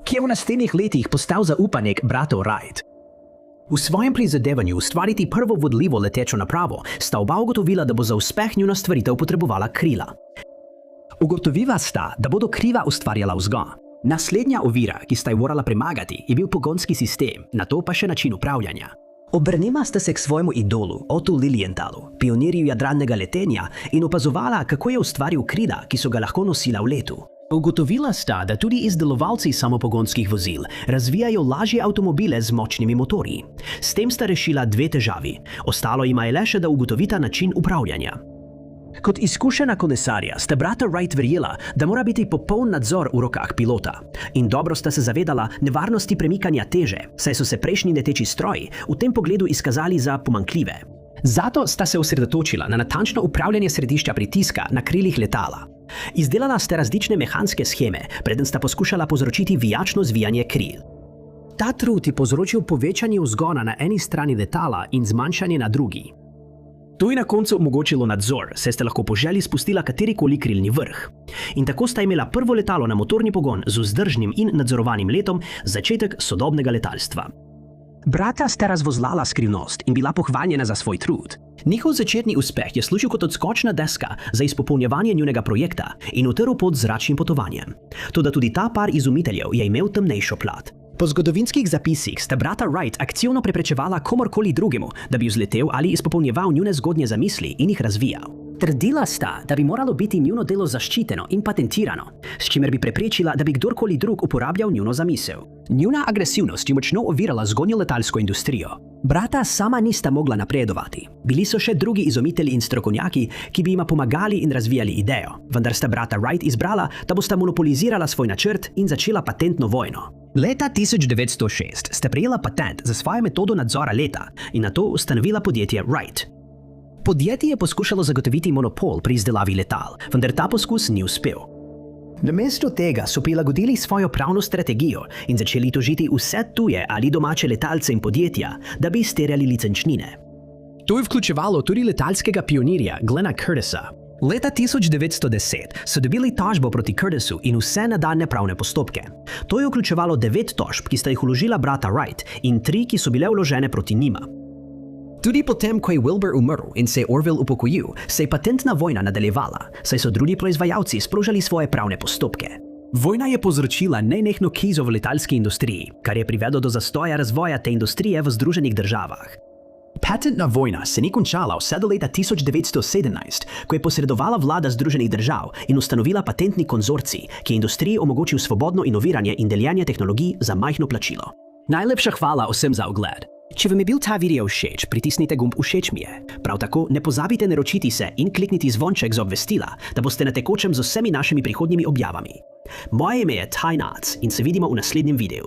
ki je v naslednjih letih postal zaupanik bratov Wright. V svojem prizadevanju ustvariti prvo vodljivo letečo napravo sta oba ugotovila, da bo za uspeh njuna stvaritev potrebovala krila. Ugotovila sta, da bodo kriva ustvarjala vzgon. Naslednja ovira, ki sta jo morala premagati, je bil pogonski sistem, nato pa še način upravljanja. Obrnila sta se k svojemu idolu, Ottu Lilienthalu, pionirju jadranega letenja, in opazovala, kako je ustvaril krila, ki so ga lahko nosila v letu. Ugotovila sta, da tudi izdelovalci samopogonskih vozil razvijajo lažje avtomobile z močnimi motorji. S tem sta rešila 2 težavi. Ostalo jima je le še, da ugotovita način upravljanja. Kot izkušena kolesarja sta brata Wright verjela, da mora biti popoln nadzor v rokah pilota. In dobro sta se zavedala nevarnosti premikanja teže, saj so se prejšnji leteči stroji v tem pogledu izkazali za pomanjkljive. Zato sta se osredotočila na natančno upravljanje središča pritiska na krilih letala. Izdelala sta različne mehanske sheme, preden sta poskušala povzročiti vijačno zvijanje kril. Ta trud je povzročil povečanje vzgona na eni strani letala in zmanjšanje na drugi. To je na koncu omogočilo nadzor, saj sta lahko po želji spustila katerikoli krilni vrh. In tako sta imela prvo letalo na motorni pogon z vzdržnim in nadzorovanim letom, začetek sodobnega letalstva. Brata sta razvozlala skrivnost in bila pohvaljena za svoj trud. Njihov začetni uspeh je služil kot odskočna deska za izpopolnjevanje njunega projekta in utrl pot zračnim potovanjem. Toda tudi ta par izumiteljev je imel temnejšo plat. Po zgodovinskih zapisih sta brata Wright aktivno preprečevala komorkoli drugemu, da bi vzletel ali izpopolnjeval njune zgodnje zamisli in jih razvijal. Trdila sta, da bi moralo biti njuno delo zaščiteno in patentirano, s čimer bi preprečila, da bi kdorkoli drug uporabljal njuno zamisel. Njuna agresivnost je močno ovirala zgodnjo letalsko industrijo. Brata sama nista mogla napredovati. Bili so še drugi izumitelji in strokovnjaki, ki bi jima pomagali in razvijali idejo, vendar sta brata Wright izbrala, da bosta monopolizirala svoj načrt in začela patentno vojno. Leta 1906 sta prejela patent za svojo metodo nadzora leta in nato ustanovila podjetje Wright. Podjetje je poskušalo zagotoviti monopol pri izdelavi letal, vendar ta poskus ni uspel. Namesto tega so prilagodili svojo pravno strategijo in začeli tožiti vse tuje ali domače letalce in podjetja, da bi izterjali licenčnine. To je vključevalo tudi letalskega pionirja Glena Curtisa. Leta 1910 so dobili tožbo proti Curtisu in vse nadaljnje pravne postopke. To je vključevalo 9 tožb, ki sta jih vložila brata Wright, in 3, ki so bile vložene proti njima. Tudi potem, ko je Wilbur umrl in se je Orwell upokojil, se je patentna vojna nadaljevala, saj so drugi proizvajalci sprožali svoje pravne postopke. Vojna je povzročila nenehno krizo v letalski industriji, kar je privedlo do zastoja razvoja te industrije v Združenih državah. Patentna vojna se ni končala vse do leta 1917, ko je posredovala vlada Združenih držav in ustanovila patentni konzorcij, ki je industriji omogočil svobodno inoviranje in deljenje tehnologij za majhno plačilo. Najlepša hvala vsem za ogled. Če vam je bil ta video všeč, pritisnite gumb všeč mi je. Prav tako ne pozabite naročiti se in klikniti zvonček za obvestila, da boste na tekočem z vsemi našimi prihodnjimi objavami. Moje ime je Ty Notts in se vidimo v naslednjem videu.